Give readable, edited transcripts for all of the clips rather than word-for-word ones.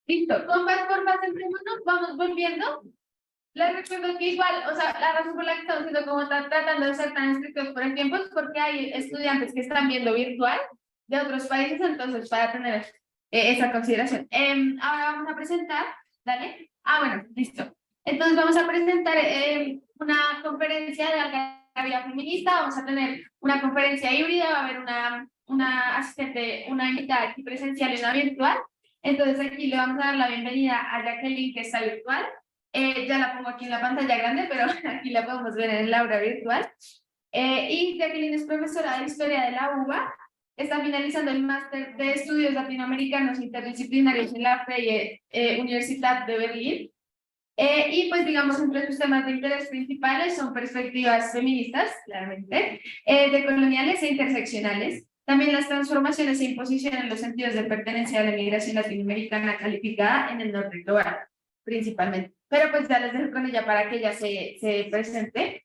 Listo, con más formas centrémonos, vamos volviendo. Les recuerdo que igual, o sea, la razón por la que estamos haciendo como tratando de ser tan estrictos por el tiempo es porque hay estudiantes que están viendo virtual de otros países, entonces para tener esa consideración. Ahora vamos a presentar, dale. Bueno, listo. Entonces vamos a presentar una conferencia de algarabía feminista, vamos a tener una conferencia híbrida, va a haber una asistente, una invitada aquí presencial y una virtual. Entonces aquí le vamos a dar la bienvenida a Jacqueline, que está virtual. Ya la pongo aquí en la pantalla grande, pero aquí la podemos ver en el aula virtual. Y Jacqueline es profesora de Historia de la UBA, está finalizando el máster de Estudios Latinoamericanos Interdisciplinarios en la Freie Universität de Berlín. Y pues digamos, entre sus temas de interés principales son perspectivas feministas, claramente, decoloniales e interseccionales. También las transformaciones e imposición en los sentidos de pertenencia a la migración latinoamericana calificada en el norte global, principalmente. Pero pues ya les dejo con ella para que ella se presente.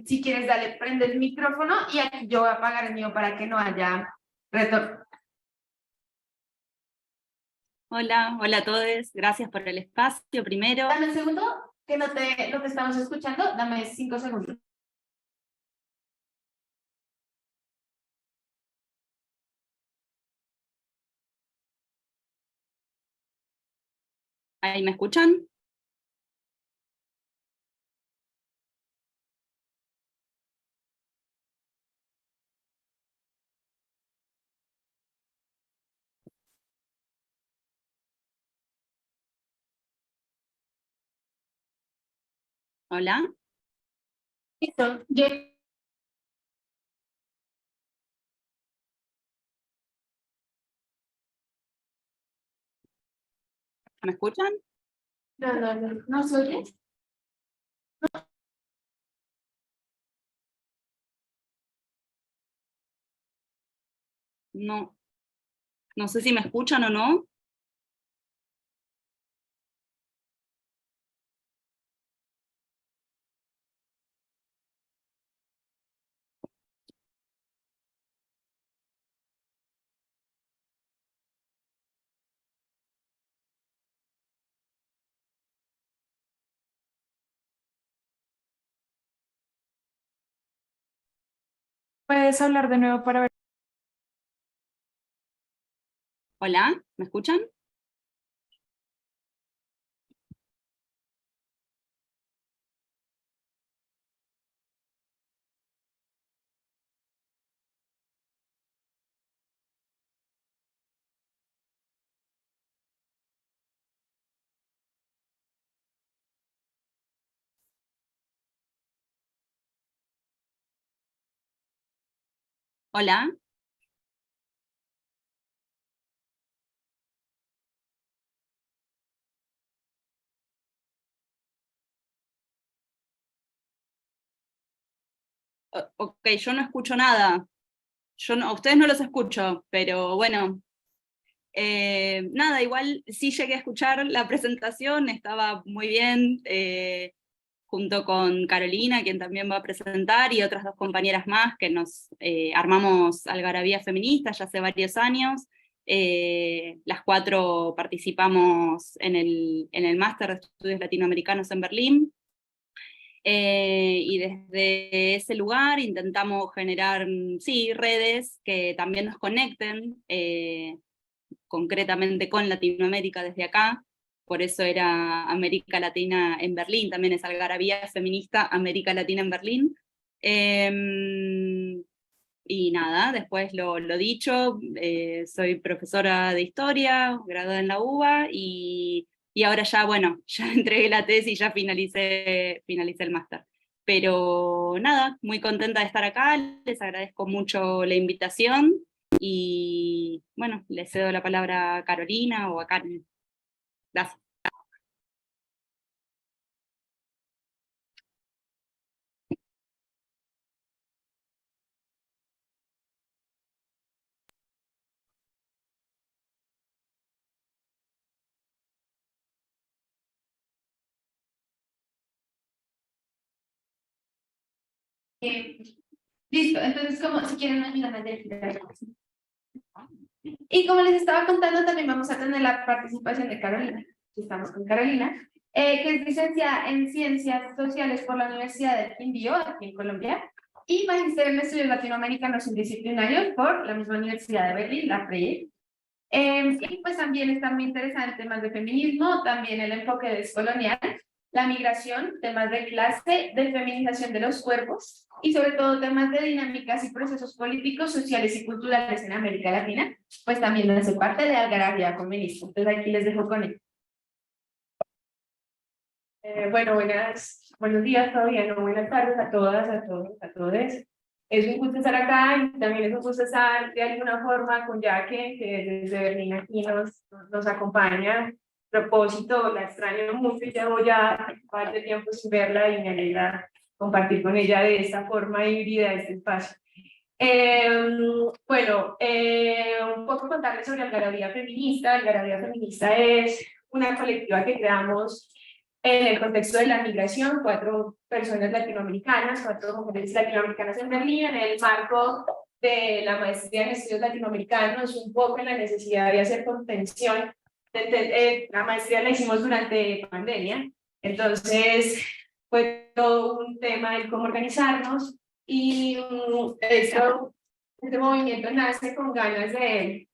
Si quieres, dale, prende el micrófono y aquí yo voy a apagar el mío para que no haya retorno. Hola, hola a todos, gracias por el espacio primero. Dame un segundo, que no te estamos escuchando, dame 5 segundos. ¿Ahí me escuchan? Hola. Listo, ¿Me escuchan? no se oye. No, no sé si me escuchan o no. ¿Puedes hablar de nuevo para ver? Hola, ¿me escuchan? Hola. Ok, yo no escucho nada. A ustedes no los escucho, pero bueno. Nada, igual sí llegué a escuchar la presentación, estaba muy bien, junto con Carolina, quien también va a presentar, y otras dos compañeras más que nos armamos Algarabía Feminista ya hace varios años. Las cuatro participamos en el Máster de Estudios Latinoamericanos en Berlín. Y desde ese lugar intentamos generar, sí, redes que también nos conecten, concretamente con Latinoamérica desde acá. Por eso era América Latina en Berlín, también es Algarabía Feminista América Latina en Berlín. Y nada, después lo dicho, soy profesora de historia, graduada en la UBA, y ahora ya, bueno, ya entregué la tesis y ya finalicé el máster. Pero nada, muy contenta de estar acá, les agradezco mucho la invitación, y bueno, le cedo la palabra a Carolina o a Karen. Gracias. Listo, entonces como si quieren ayudarme a Y como les estaba contando, también vamos a tener la participación de Carolina, estamos con Carolina, que es licenciada en Ciencias Sociales por la Universidad del Quindío, aquí en Colombia, y magíster en Estudios Latinoamericanos Interdisciplinarios por la misma Universidad de Berlín, la FREIE. Y pues también está muy interesante temas de feminismo, también el enfoque descolonial, la migración, temas de clase, de feminización de los cuerpos y sobre todo temas de dinámicas y procesos políticos, sociales y culturales en América Latina, pues también hace parte de Algarabía Feminista. Entonces aquí les dejo con él. Bueno, buenos días todavía, no buenas tardes a todas, a todos, a todos. Es un gusto estar acá y también es un gusto estar de alguna forma con Yaque, que desde Berlín aquí nos acompaña. Propósito, la extraño mucho y llevo ya un par de tiempo sin verla y me alegra compartir con ella de esta forma híbrida este espacio. Bueno, un poco contarles sobre Algarabía Feminista. Algarabía Feminista es una colectiva que creamos en el contexto de la migración, 4 personas latinoamericanas, 4 mujeres latinoamericanas en Berlín, en el marco de la maestría en estudios latinoamericanos, un poco en la necesidad de hacer contención. La maestría la hicimos durante pandemia, entonces fue todo un tema de cómo organizarnos y este movimiento nace con ganas de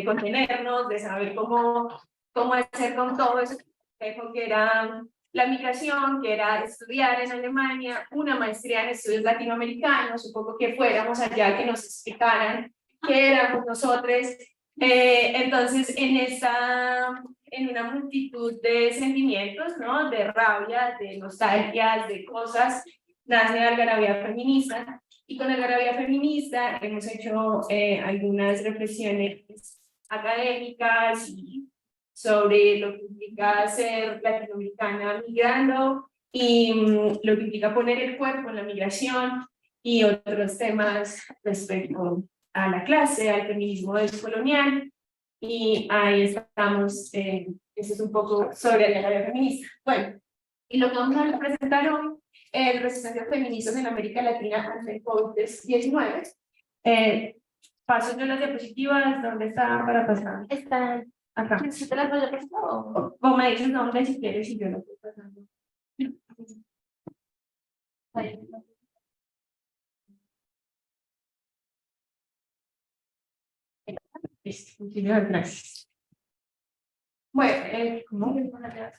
contenernos, de saber cómo hacer con todo eso que era la migración, que era estudiar en Alemania, una maestría en estudios latinoamericanos, un poco que fuéramos allá, que nos explicaran qué éramos nosotros. Entonces, en una multitud de sentimientos, ¿no? De rabia, de nostalgia, de cosas, nace Algarabía Feminista. Y con Algarabía Feminista hemos hecho algunas reflexiones académicas y sobre lo que implica ser latinoamericana migrando y lo que implica poner el cuerpo en la migración y otros temas respecto a la clase, al feminismo descolonial. Y ahí estamos, eso es un poco sobre la área feminista. Bueno, y lo que vamos a presentar hoy es resistencias feministas en América Latina ante el COVID-19. Paso yo las diapositivas, ¿dónde están para pasar? Están Acá. ¿Si te las voy a pasar O me dices dónde si quieres y yo lo estoy pasando. Listo, muchísimas gracias. Bueno, ¿cómo voy a poner?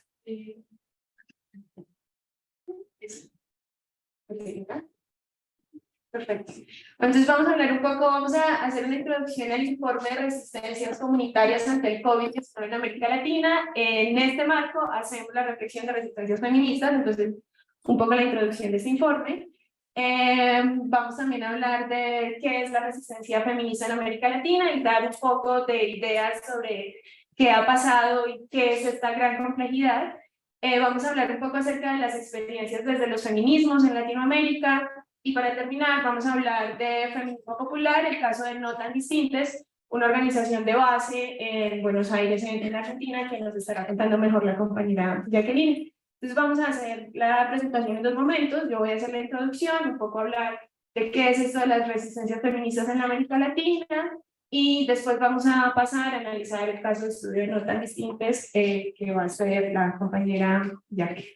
Perfecto. Entonces vamos a hablar un poco, vamos a hacer una introducción al informe de resistencias comunitarias ante el COVID-19 en América Latina. En este marco hacemos la reflexión de resistencias feministas, entonces un poco la introducción de este informe. Vamos también a hablar de qué es la resistencia feminista en América Latina y dar un poco de ideas sobre qué ha pasado y qué es esta gran complejidad. Vamos a hablar un poco acerca de las experiencias desde los feminismos en Latinoamérica. Y para terminar, vamos a hablar de feminismo popular, el caso de No Tan Distintes, una organización de base en Buenos Aires, en Argentina, que nos estará contando mejor la compañera Jacqueline. Entonces vamos a hacer la presentación en 2 momentos. Yo voy a hacer la introducción, un poco hablar de qué es esto de las resistencias feministas en América Latina, y después vamos a pasar a analizar el caso de estudio de No Tan Distintes, que va a hacer la compañera Jacqueline.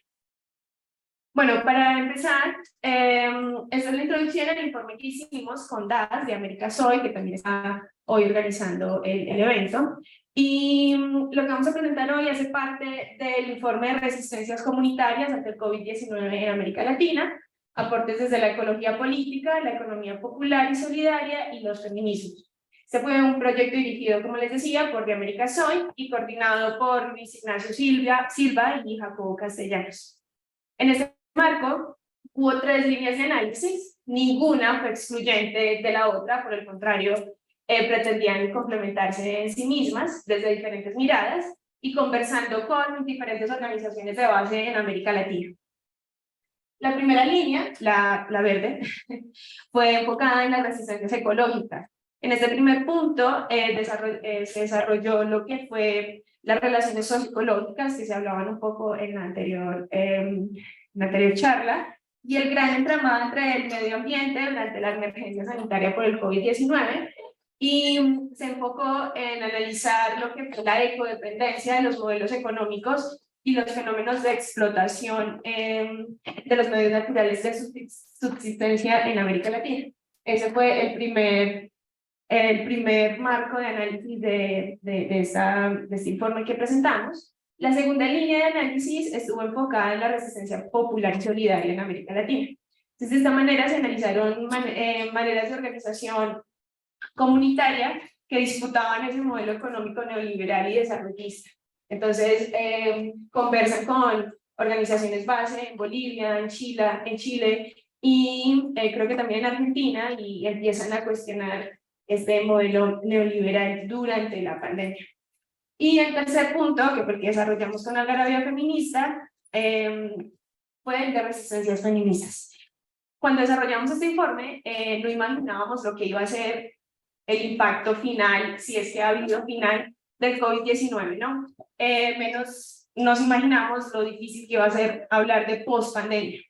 Bueno, para empezar, esta es la introducción al informe que hicimos con DAS de América Soy, que también está hoy organizando el evento. Y lo que vamos a presentar hoy hace parte del informe de resistencias comunitarias ante el COVID-19 en América Latina, aportes desde la ecología política, la economía popular y solidaria y los feminismos. Este fue un proyecto dirigido, como les decía, por De América Soy y coordinado por Luis Ignacio Silva y Jacobo Castellanos. En este marco, hubo 3 líneas de análisis, ninguna fue excluyente de la otra, por el contrario, pretendían complementarse en sí mismas desde diferentes miradas y conversando con diferentes organizaciones de base en América Latina. La primera línea, la verde, fue enfocada en las resistencias ecológicas. En este primer punto se desarrolló lo que fue las relaciones socioecológicas, que se hablaban un poco en la anterior charla, y el gran entramado entre el medio ambiente durante la emergencia sanitaria por el COVID-19 y se enfocó en analizar lo que fue la ecodependencia de los modelos económicos y los fenómenos de explotación de los medios naturales de subsistencia en América Latina. Ese fue el primer marco de análisis de este informe que presentamos. La segunda línea de análisis estuvo enfocada en la resistencia popular y solidaria en América Latina. Entonces, de esta manera se analizaron maneras de organización comunitaria que disputaban ese modelo económico neoliberal y desarrollista. Entonces, conversan con organizaciones base en Bolivia, en Chile y creo que también en Argentina, y empiezan a cuestionar este modelo neoliberal durante la pandemia. Y el tercer punto, que porque desarrollamos con Algarabía Feminista, fue el de resistencias feministas. Cuando desarrollamos este informe, no imaginábamos lo que iba a ser el impacto final, si es que ha habido final, del COVID-19, ¿no? Menos nos imaginamos lo difícil que iba a ser hablar de post-pandemia.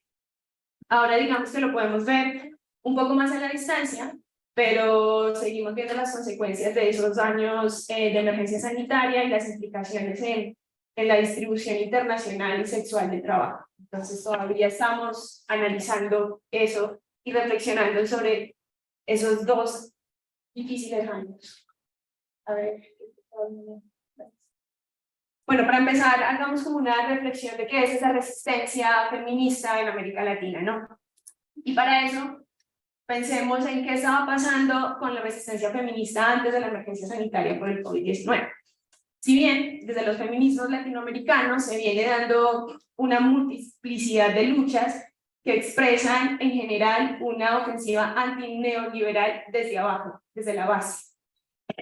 Ahora digamos que lo podemos ver un poco más a la distancia, pero seguimos viendo las consecuencias de esos años de emergencia sanitaria y las implicaciones en la distribución internacional y sexual del trabajo. Entonces todavía estamos analizando eso y reflexionando sobre esos dos difíciles años. A ver. Bueno, para empezar, hagamos como una reflexión de qué es esa resistencia feminista en América Latina, ¿no? Y para eso, pensemos en qué estaba pasando con la resistencia feminista antes de la emergencia sanitaria por el COVID-19. Si bien desde los feminismos latinoamericanos se viene dando una multiplicidad de luchas que expresan en general una ofensiva antineoliberal desde abajo, desde la base.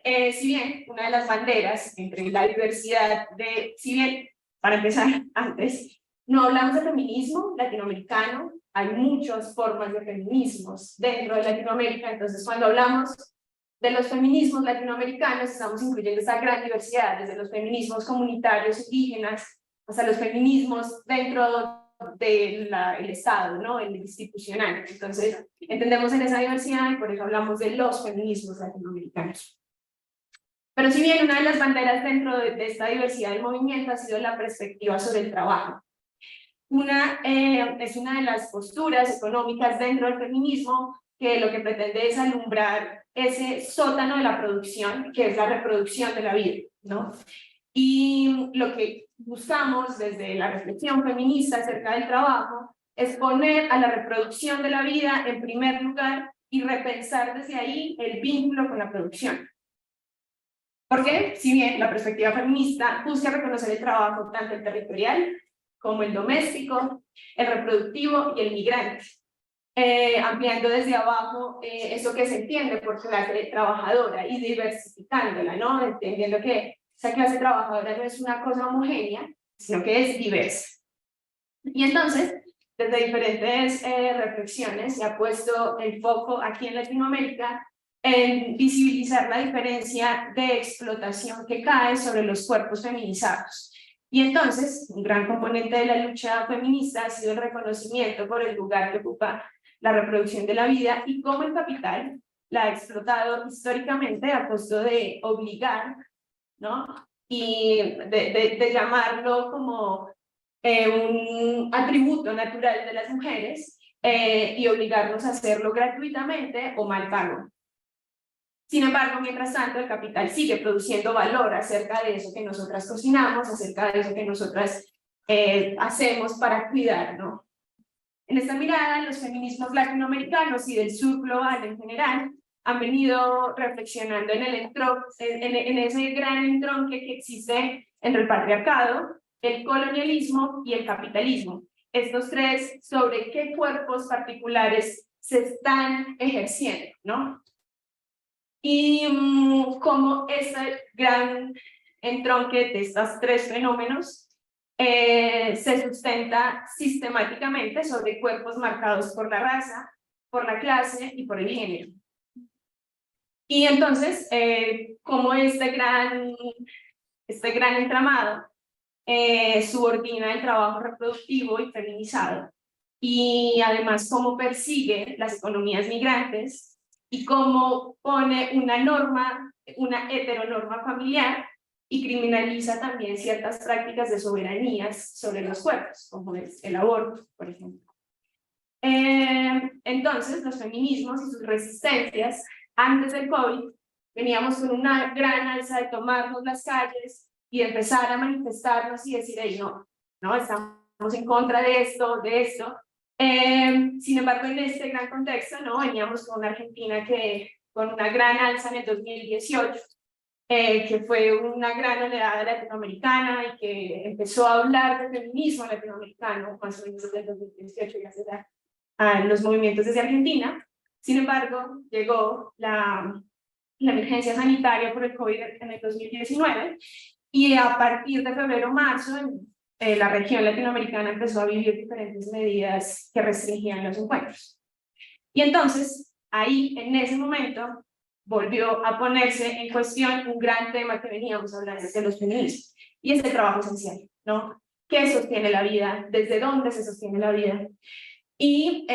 Si bien una de las banderas entre la diversidad si bien, para empezar antes, no hablamos de feminismo latinoamericano, hay muchas formas de feminismos dentro de Latinoamérica, entonces cuando hablamos de los feminismos latinoamericanos estamos incluyendo esa gran diversidad, desde los feminismos comunitarios indígenas hasta los feminismos dentro del Estado, ¿no? El institucional. Entonces entendemos en esa diversidad y por eso hablamos de los feminismos latinoamericanos. Pero si bien una de las banderas dentro de esta diversidad del movimiento ha sido la perspectiva sobre el trabajo. Es una de las posturas económicas dentro del feminismo que lo que pretende es alumbrar ese sótano de la producción, que es la reproducción de la vida, ¿no? Y lo que buscamos desde la reflexión feminista acerca del trabajo es poner a la reproducción de la vida en primer lugar y repensar desde ahí el vínculo con la producción. Porque, si bien la perspectiva feminista busca reconocer el trabajo tanto el territorial como el doméstico, el reproductivo y el migrante, ampliando desde abajo eso que se entiende por clase trabajadora y diversificándola, ¿no? Entendiendo que esa clase trabajadora no es una cosa homogénea, sino que es diversa. Y entonces, desde diferentes reflexiones, se ha puesto el foco aquí en Latinoamérica en visibilizar la diferencia de explotación que cae sobre los cuerpos feminizados. Y entonces, un gran componente de la lucha feminista ha sido el reconocimiento por el lugar que ocupa la reproducción de la vida y cómo el capital la ha explotado históricamente a costo de obligar, ¿no? Y de llamarlo como un atributo natural de las mujeres y obligarnos a hacerlo gratuitamente o mal pago. Sin embargo, mientras tanto, el capital sigue produciendo valor acerca de eso que nosotras cocinamos, acerca de eso que nosotras hacemos para cuidar, ¿no? En esta mirada, los feminismos latinoamericanos y del sur global en general han venido reflexionando en ese gran entronque que existe entre el patriarcado, el colonialismo y el capitalismo. Estos tres sobre qué cuerpos particulares se están ejerciendo, ¿no? Y cómo este gran entronque de estos tres fenómenos se sustenta sistemáticamente sobre cuerpos marcados por la raza, por la clase y por el género. Y entonces, cómo este gran entramado subordina el trabajo reproductivo y feminizado, y además cómo persigue las economías migrantes y cómo pone una norma, una heteronorma familiar, y criminaliza también ciertas prácticas de soberanías sobre los cuerpos, como es el aborto, por ejemplo. Entonces, los feminismos y sus resistencias antes del COVID, veníamos con una gran alza de tomarnos las calles y empezar a manifestarnos y decir, hey, no, estamos en contra de esto, de esto. Sin embargo, en este gran contexto, ¿no? Veníamos con una Argentina con una gran alza en el 2018, que fue una gran oleada latinoamericana y que empezó a hablar de feminismo latinoamericano, más o menos desde el 2018, gracias a los movimientos desde Argentina. Sin embargo, llegó la emergencia sanitaria por el COVID en el 2019, y a partir de febrero-marzo, la región latinoamericana empezó a vivir diferentes medidas que restringían los encuentros. Y entonces, ahí, en ese momento, volvió a ponerse en cuestión un gran tema que veníamos hablando de los feminismos, y es el trabajo esencial, ¿no? ¿Qué sostiene la vida? ¿Desde dónde se sostiene la vida? Y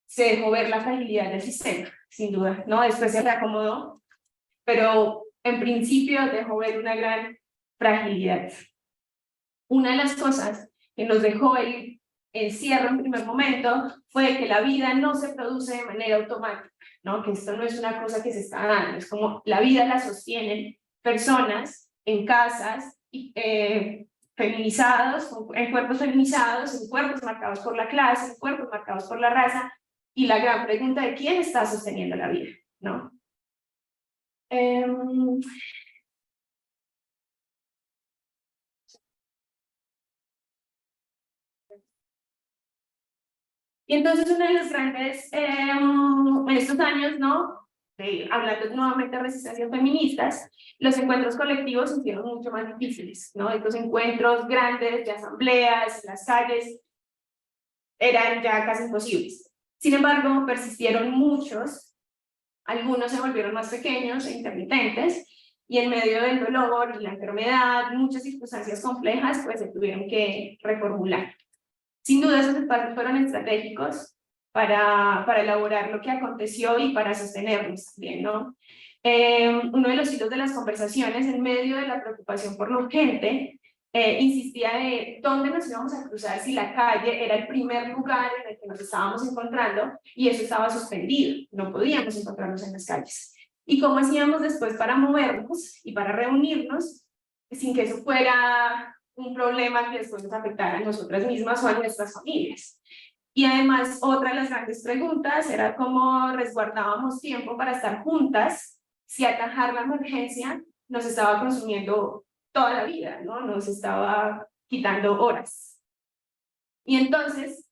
se dejó ver la fragilidad del sistema, sin duda, ¿no? Después se reacomodó, pero en principio dejó ver una gran fragilidad. Una de las cosas que nos dejó el encierro en primer momento fue que la vida no se produce de manera automática, ¿no? Que esto no es una cosa que se está dando, es como la vida la sostienen personas en casas, feminizados, en cuerpos feminizados, en cuerpos marcados por la clase, en cuerpos marcados por la raza, y la gran pregunta de quién está sosteniendo la vida, ¿no? Y entonces uno de los grandes, en estos años, ¿no? Hablando nuevamente de resistencias feministas, los encuentros colectivos se hicieron mucho más difíciles, ¿no? Estos encuentros grandes de asambleas, en las calles, eran ya casi imposibles. Sin embargo, persistieron muchos, algunos se volvieron más pequeños e intermitentes, y en medio del dolor y la enfermedad, muchas circunstancias complejas, pues se tuvieron que reformular. Sin duda, esos espacios fueron estratégicos para elaborar lo que aconteció y para sostenernos también, ¿no? Uno de los hilos de las conversaciones, en medio de la preocupación por lo urgente, insistía de dónde nos íbamos a cruzar si la calle era el primer lugar en el que nos estábamos encontrando, y eso estaba suspendido, no podíamos encontrarnos en las calles. ¿Y cómo hacíamos después para movernos y para reunirnos sin que eso fuera un problema que después nos afectara a nosotras mismas o a nuestras familias? Y además, otra de las grandes preguntas era cómo resguardábamos tiempo para estar juntas si atajar la emergencia nos estaba consumiendo toda la vida, ¿no? Nos estaba quitando horas. Y entonces,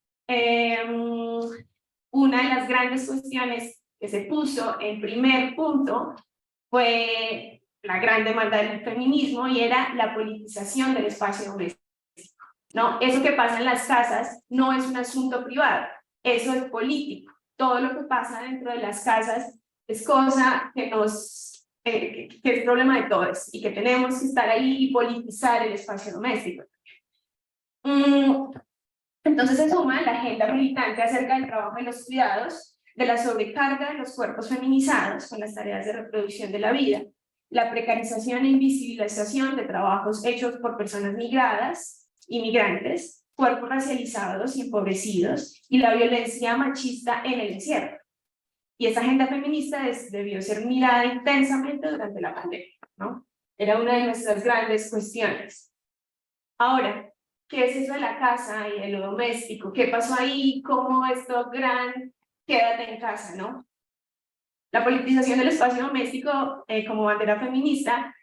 una de las grandes cuestiones que se puso en primer punto fue la gran demanda del feminismo, y era la politización del espacio doméstico, ¿no? Eso que pasa en las casas no es un asunto privado, eso es político. Todo lo que pasa dentro de las casas es cosa que es problema de todos, y que tenemos que estar ahí y politizar el espacio doméstico. Entonces se suma la agenda militante acerca del trabajo de los cuidados, de la sobrecarga de los cuerpos feminizados con las tareas de reproducción de la vida, la precarización e invisibilización de trabajos hechos por personas migradas y migrantes, cuerpos racializados y empobrecidos, y la violencia machista en el encierro. Y esa agenda feminista debió ser mirada intensamente durante la pandemia, ¿no? Era una de nuestras grandes cuestiones. Ahora, ¿qué es eso de la casa y de lo doméstico? ¿Qué pasó ahí? ¿Cómo esto gran quédate en casa, no? La politización del espacio doméstico como bandera feminista,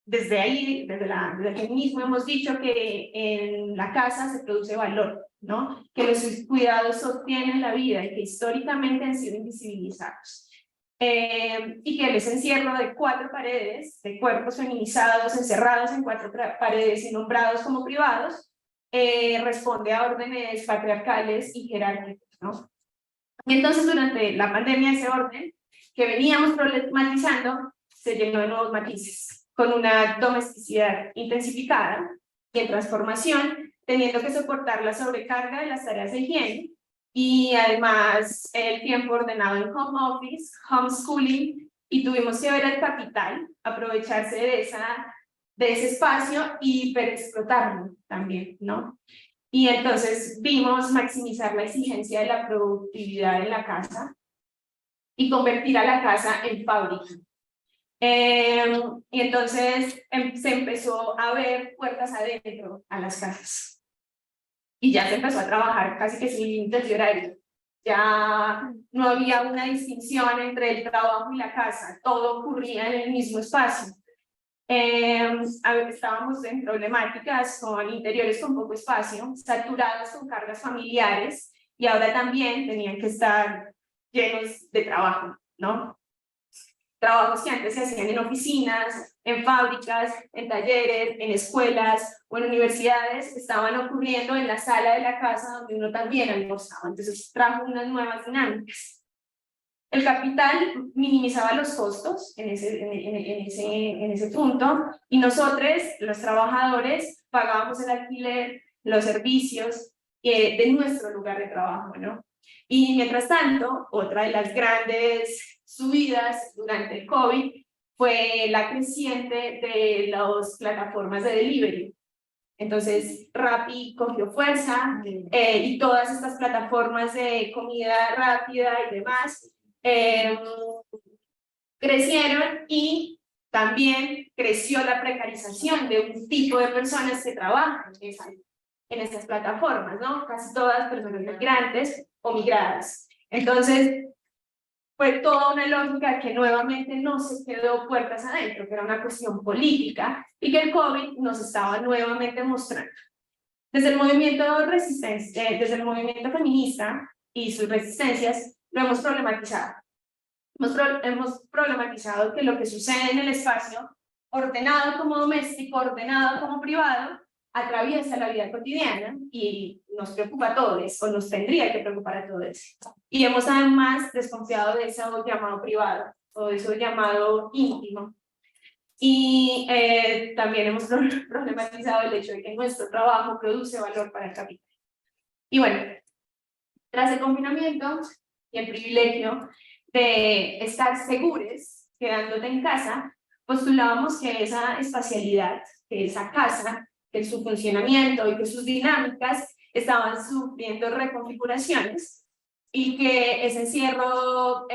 desde ahí, desde el feminismo hemos dicho que en la casa se produce valor, ¿no? Que los cuidados sostienen la vida y que históricamente han sido invisibilizados. Y que el encierro de 4 paredes, de cuerpos feminizados encerrados en 4 paredes y nombrados como privados, responde a órdenes patriarcales y jerárquicos, ¿no? Y entonces durante la pandemia ese orden que veníamos problematizando se llenó de nuevos matices, con una domesticidad intensificada y en transformación, teniendo que soportar la sobrecarga de las tareas de higiene, y además el tiempo ordenado en home office, homeschooling, y tuvimos que ver el capital, aprovecharse de ese espacio y hiperexplotarlo también, ¿no? Y entonces vimos maximizar la exigencia de la productividad en la casa y convertir a la casa en fábrica. Y entonces se empezó a ver puertas adentro a las casas. Y ya se empezó a trabajar casi que sin límites de horario. Ya no había una distinción entre el trabajo y la casa, todo ocurría en el mismo espacio. Estábamos en problemáticas con interiores con poco espacio, saturados con cargas familiares, y ahora también tenían que estar llenos de trabajo, ¿no? Trabajos que antes se hacían en oficinas, en fábricas, en talleres, en escuelas o en universidades, estaban ocurriendo en la sala de la casa donde uno también almorzaba. Entonces trajo unas nuevas dinámicas. El capital minimizaba los costos en ese punto, y nosotros, los trabajadores, pagábamos el alquiler, los servicios de nuestro lugar de trabajo, ¿no? Y mientras tanto, otra de las grandes subidas durante el COVID fue la creciente de las plataformas de delivery. Entonces, Rappi cogió fuerza y todas estas plataformas de comida rápida y demás crecieron, y también creció la precarización de un tipo de personas que trabajan en estas plataformas, ¿no? Casi todas personas migrantes o migradas. Entonces, fue toda una lógica que nuevamente no se quedó puertas adentro, que era una cuestión política y que el COVID nos estaba nuevamente mostrando. Desde el movimiento desde el movimiento feminista y sus resistencias, lo hemos problematizado. Hemos problematizado que lo que sucede en el espacio, ordenado como doméstico, ordenado como privado, atraviesa la vida cotidiana y nos preocupa a todos, o nos tendría que preocupar a todos. Y hemos además desconfiado de eso llamado privado, o de eso llamado íntimo. Y también hemos problematizado el hecho de que nuestro trabajo produce valor para el capital. Y bueno, tras el confinamiento y el privilegio de estar seguros quedándote en casa, postulábamos que esa espacialidad, que esa casa, que su funcionamiento y que sus dinámicas estaban sufriendo reconfiguraciones, y que ese encierro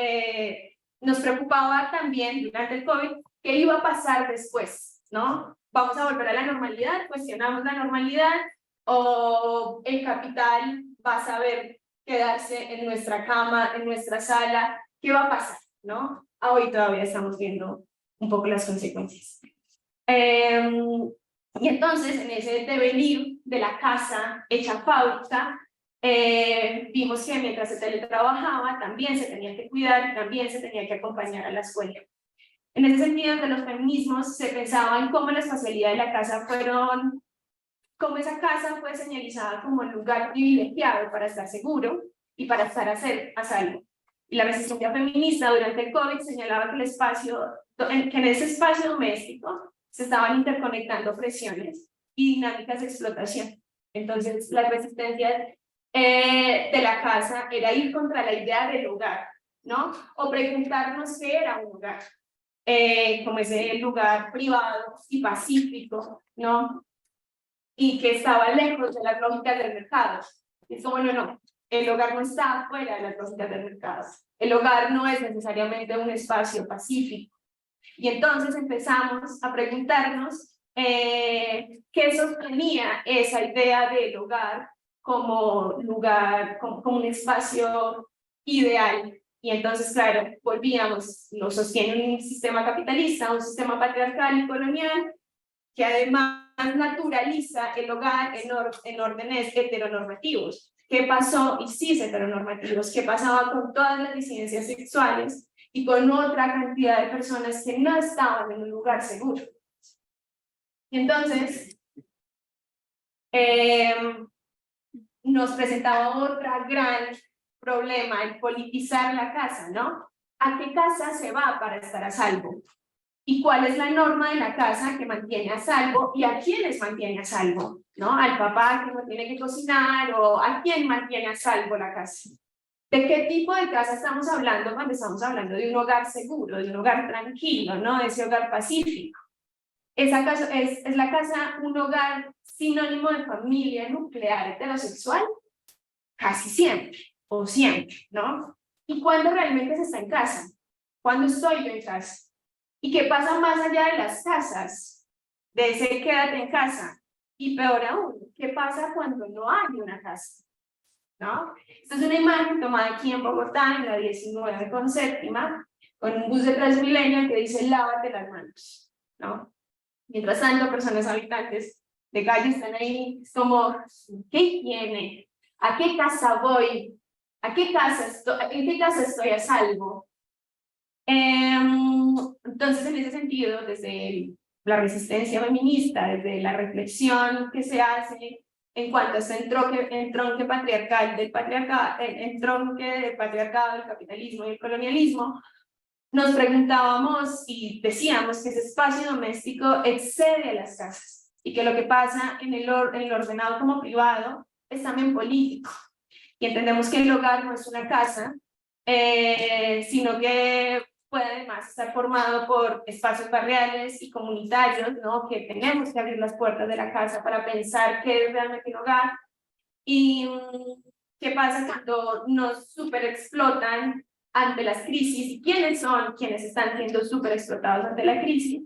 nos preocupaba también durante el COVID. ¿Qué iba a pasar después? ¿No? ¿Vamos a volver a la normalidad? ¿Cuestionamos la normalidad? ¿O el capital va a saber quedarse en nuestra cama, en nuestra sala? ¿Qué va a pasar? ¿No? Hoy todavía estamos viendo un poco las consecuencias. Y entonces, en ese devenir de la casa hecha fábrica, vimos que mientras se teletrabajaba, también se tenía que cuidar, también se tenía que acompañar a la escuela. En ese sentido, de los feminismos se pensaba en cómo la espacialidad de la casa cómo esa casa fue señalizada como un lugar privilegiado para estar seguro y para estar a salvo. Y la resistencia feminista durante el COVID señalaba que en ese espacio doméstico se estaban interconectando presiones y dinámicas de explotación. Entonces, la resistencia de la casa era ir contra la idea del hogar, ¿no? O preguntarnos qué era un hogar, como ese lugar privado y pacífico, ¿no? Y que estaba lejos de las lógicas del mercado. Es como, no, el hogar no está fuera de las lógicas del mercado. El hogar no es necesariamente un espacio pacífico. Y entonces empezamos a preguntarnos qué sostenía esa idea del hogar como lugar, como un espacio ideal. Y entonces, claro, volvíamos, nos sostiene un sistema capitalista, un sistema patriarcal y colonial, que además naturaliza el hogar en órdenes heteronormativos. ¿Qué pasó? Y cis heteronormativos. ¿Qué pasaba con todas las disidencias sexuales y con otra cantidad de personas que no estaban en un lugar seguro? Y entonces, nos presentaba otro gran problema, el politizar la casa, ¿no? ¿A qué casa se va para estar a salvo? y cuál es la norma de la casa que mantiene a salvo y a quiénes mantiene a salvo, ¿no? Al papá que no tiene que cocinar o a quién mantiene a salvo la casa. ¿De qué tipo de casa estamos hablando cuando estamos hablando de un hogar seguro, de un hogar tranquilo, ¿no? De ese hogar pacífico? Esa casa es la casa un hogar sinónimo de familia nuclear heterosexual, casi siempre, o siempre, ¿no? ¿Y cuándo realmente se está en casa? ¿Cuándo estoy yo en casa? ¿Y qué pasa más allá de las casas? De ese quédate en casa. Y peor aún, ¿qué pasa cuando no hay una casa? ¿No? Esta es una imagen tomada aquí en Bogotá, en la 19 con séptima, con un bus de Transmilenio que dice lávate las manos, ¿no? Mientras tanto, personas habitantes de calle están ahí, es como, ¿qué higiene? ¿A qué casa voy? ¿A qué casa estoy? ¿En qué casa estoy a salvo? Entonces, en ese sentido, desde la resistencia feminista, desde la reflexión que se hace en cuanto a este entronque patriarcal del patriarcado, entronque del patriarcado, del capitalismo y el colonialismo, nos preguntábamos y decíamos que ese espacio doméstico excede a las casas y que lo que pasa en el ordenado como privado es también político. Y entendemos que el hogar no es una casa, sino que puede además estar formado por espacios barriales y comunitarios, ¿no? Que tenemos que abrir las puertas de la casa para pensar qué es realmente un hogar y qué pasa cuando nos superexplotan ante las crisis y quiénes son quienes están siendo superexplotados ante la crisis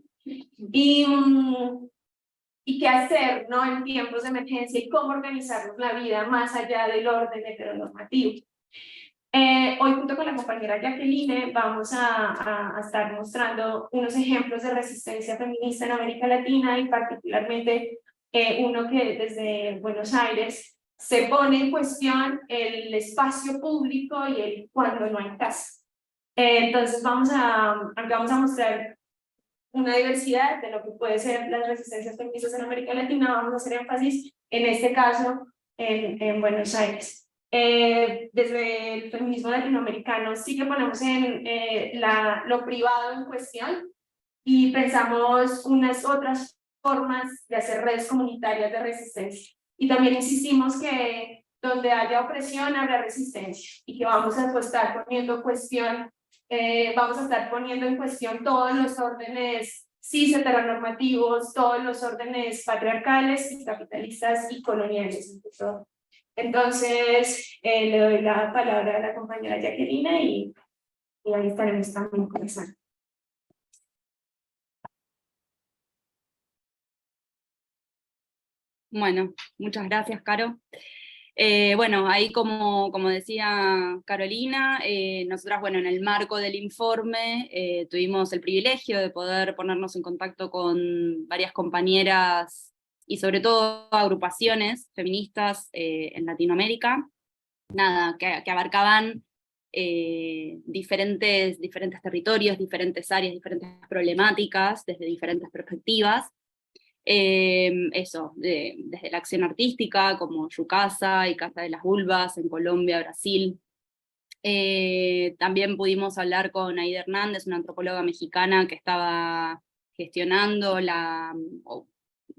y qué hacer, ¿no? En tiempos de emergencia y cómo organizarnos la vida más allá del orden heteronormativo. Hoy junto con la compañera Jacqueline vamos a estar mostrando unos ejemplos de resistencia feminista en América Latina y particularmente uno que desde Buenos Aires se pone en cuestión el espacio público y el cuando no hay casa. Entonces vamos a mostrar una diversidad de lo que puede ser las resistencias feministas en América Latina. Vamos a hacer énfasis en este caso en Buenos Aires. Desde el feminismo latinoamericano sí que ponemos en lo privado en cuestión y pensamos unas otras formas de hacer redes comunitarias de resistencia. Y también insistimos que donde haya opresión habrá resistencia y que vamos a estar poniendo en cuestión todos los órdenes cis heteronormativos, todos los órdenes patriarcales y capitalistas y coloniales. Entonces, le doy la palabra a la compañera Jacqueline y ahí estaremos también conversando. Bueno, muchas gracias, Caro. Bueno, ahí como decía Carolina, nosotras, bueno, en el marco del informe tuvimos el privilegio de poder ponernos en contacto con varias compañeras y sobre todo agrupaciones feministas en Latinoamérica, que abarcaban diferentes territorios, diferentes áreas, diferentes problemáticas, desde diferentes perspectivas. Desde la acción artística, como Yucasa y Casa de las Vulvas en Colombia, Brasil. También pudimos hablar con Aida Hernández, una antropóloga mexicana que estaba gestionando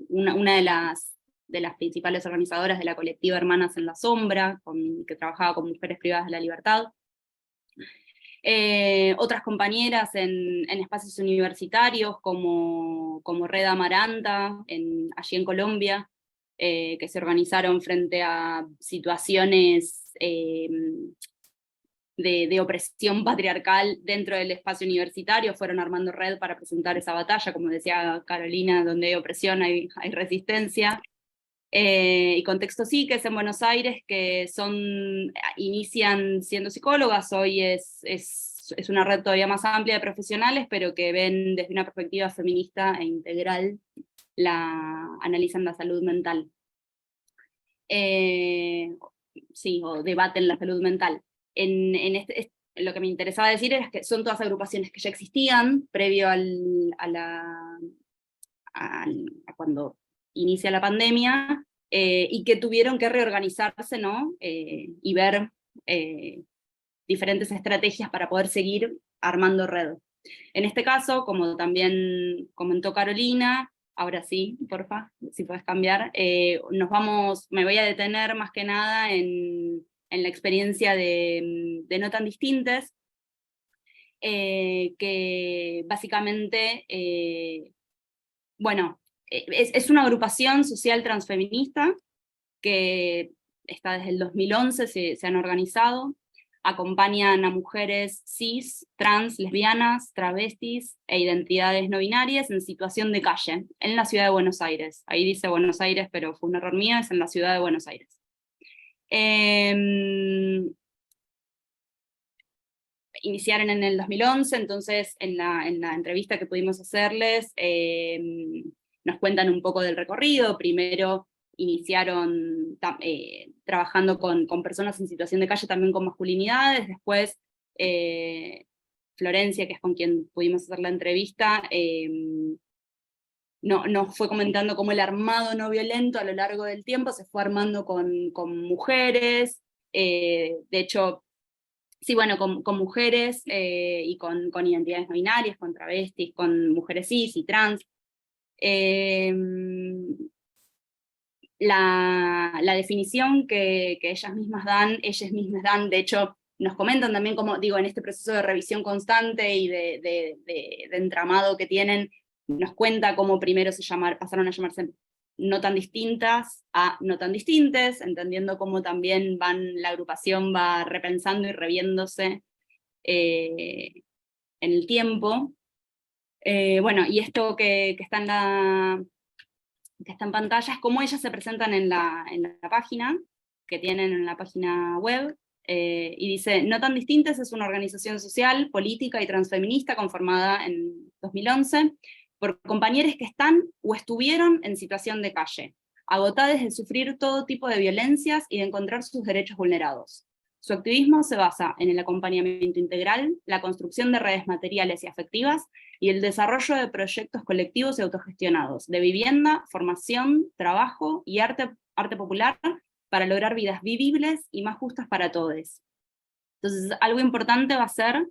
una de las principales organizadoras de la colectiva Hermanas en la Sombra, que trabajaba con mujeres privadas de la libertad. Otras compañeras en espacios universitarios como Red Amaranta, allí en Colombia, que se organizaron frente a situaciones de opresión patriarcal dentro del espacio universitario, fueron armando red para presentar esa batalla, como decía Carolina, donde hay opresión hay resistencia. Y Contexto Sí, que es en Buenos Aires, que inician siendo psicólogas, hoy es una red todavía más amplia de profesionales, pero que ven desde una perspectiva feminista e integral, analizan la salud mental. O debaten la salud mental. Lo que me interesaba decir era que son todas agrupaciones que ya existían previo a cuando inicia la pandemia, y que tuvieron que reorganizarse, ¿no? Y ver diferentes estrategias para poder seguir armando red. En este caso, como también comentó Carolina, ahora sí, porfa, si puedes cambiar, me voy a detener más que nada en la experiencia de No Tan Distintes, que básicamente, bueno, es una agrupación social transfeminista que está desde el 2011, se han organizado, acompañan a mujeres cis, trans, lesbianas, travestis e identidades no binarias en situación de calle, en la ciudad de Buenos Aires. Ahí dice Buenos Aires, pero fue un error mío, es en la ciudad de Buenos Aires. Iniciaron en el 2011, entonces en la entrevista que pudimos hacerles, nos cuentan un poco del recorrido. Primero iniciaron trabajando con personas en situación de calle, también con masculinidades. Después Florencia, que es con quien pudimos hacer la entrevista, nos fue comentando cómo el armado no violento a lo largo del tiempo se fue armando con mujeres. De hecho, sí, bueno, con mujeres y con identidades no binarias, con travestis, con mujeres cis y trans. La definición que ellas mismas dan, de hecho, nos comentan también cómo, digo, en este proceso de revisión constante y de entramado que tienen, nos cuenta cómo primero pasaron a llamarse No Tan Distintas a No Tan Distintes, entendiendo cómo también la agrupación va repensando y reviéndose en el tiempo. Bueno, y esto que está en pantalla es cómo ellas se presentan en la página, que tienen en la página web, y dice: No Tan Distintes es una organización social, política y transfeminista conformada en 2011 por compañeros que están o estuvieron en situación de calle, agotadas de sufrir todo tipo de violencias y de encontrar sus derechos vulnerados. Su activismo se basa en el acompañamiento integral, la construcción de redes materiales y afectivas, y el desarrollo de proyectos colectivos y autogestionados, de vivienda, formación, trabajo y arte popular, para lograr vidas vivibles y más justas para todos. Entonces, algo importante va a ser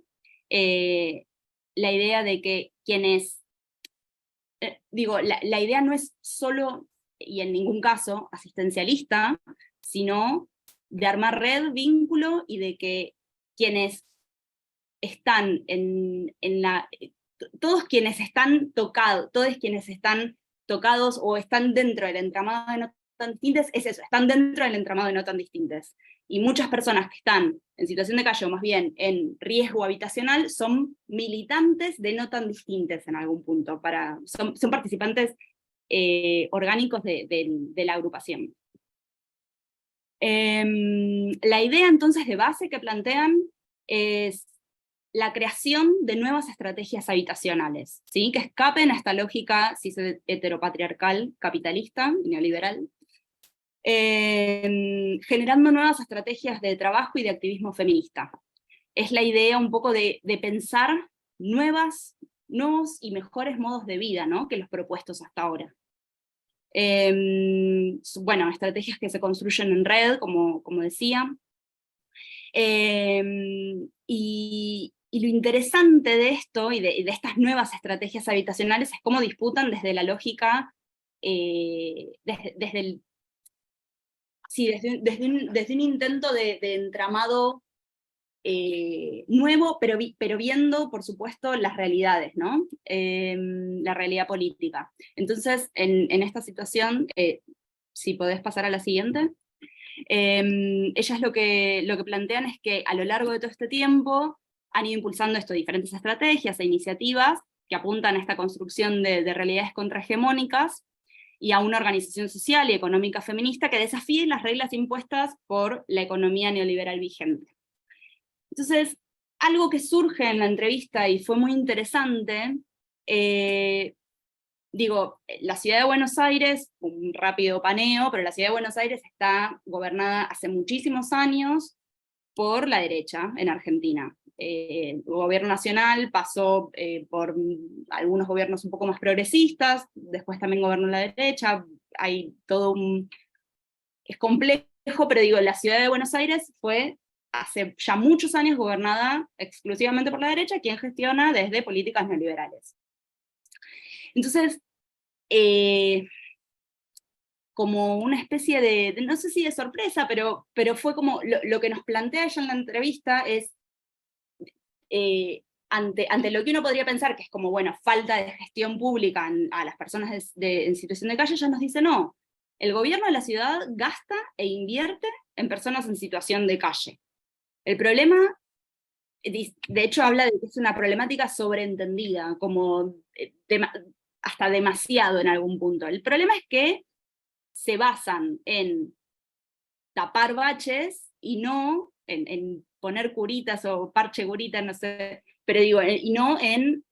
la idea de que quienes, la idea no es solo, y en ningún caso, asistencialista, sino de armar red, vínculo, y de que quienes están todos quienes están tocados o están dentro del entramado de No Tan Distintes, es eso, están dentro del entramado de No Tan Distintes. Y muchas personas que están en situación de calle, o más bien en riesgo habitacional, son militantes de No Tan Distintes en algún punto, son participantes orgánicos de la agrupación. La idea entonces de base que plantean es la creación de nuevas estrategias habitacionales, ¿sí? Que escapen a esta lógica heteropatriarcal, capitalista y neoliberal, generando nuevas estrategias de trabajo y de activismo feminista. Es la idea un poco de pensar nuevos y mejores modos de vida, ¿no?, que los propuestos hasta ahora. Bueno, estrategias que se construyen en red, como decía. Y lo interesante de esto y de estas nuevas estrategias habitacionales es cómo disputan desde la lógica, desde un intento de entramado nuevo, pero viendo, por supuesto, las realidades, ¿no? La realidad política. Entonces, en esta situación, si podés pasar a la siguiente. Ellas lo que plantean es que a lo largo de todo este tiempo han ido impulsando diferentes estrategias e iniciativas que apuntan a esta construcción de realidades contrahegemónicas y a una organización social y económica feminista que desafíe las reglas impuestas por la economía neoliberal vigente. Entonces, algo que surge en la entrevista y fue muy interesante, la ciudad de Buenos Aires, un rápido paneo, pero la ciudad de Buenos Aires está gobernada hace muchísimos años por la derecha en Argentina. El gobierno nacional pasó por algunos gobiernos un poco más progresistas, después también gobernó la derecha, hay todo es complejo, pero la ciudad de Buenos Aires fue hace ya muchos años gobernada exclusivamente por la derecha, quien gestiona desde políticas neoliberales. Entonces, como una especie de, no sé si de sorpresa, pero fue como lo que nos plantea ella en la entrevista es, ante lo que uno podría pensar que es como, bueno, falta de gestión pública a las personas en situación de calle, ella nos dice, no, el gobierno de la ciudad gasta e invierte en personas en situación de calle. El problema, de hecho habla de que es una problemática sobreentendida, como hasta demasiado en algún punto. El problema es que se basan en tapar baches y no en poner curitas o parche curitas, no sé, pero digo, y no en...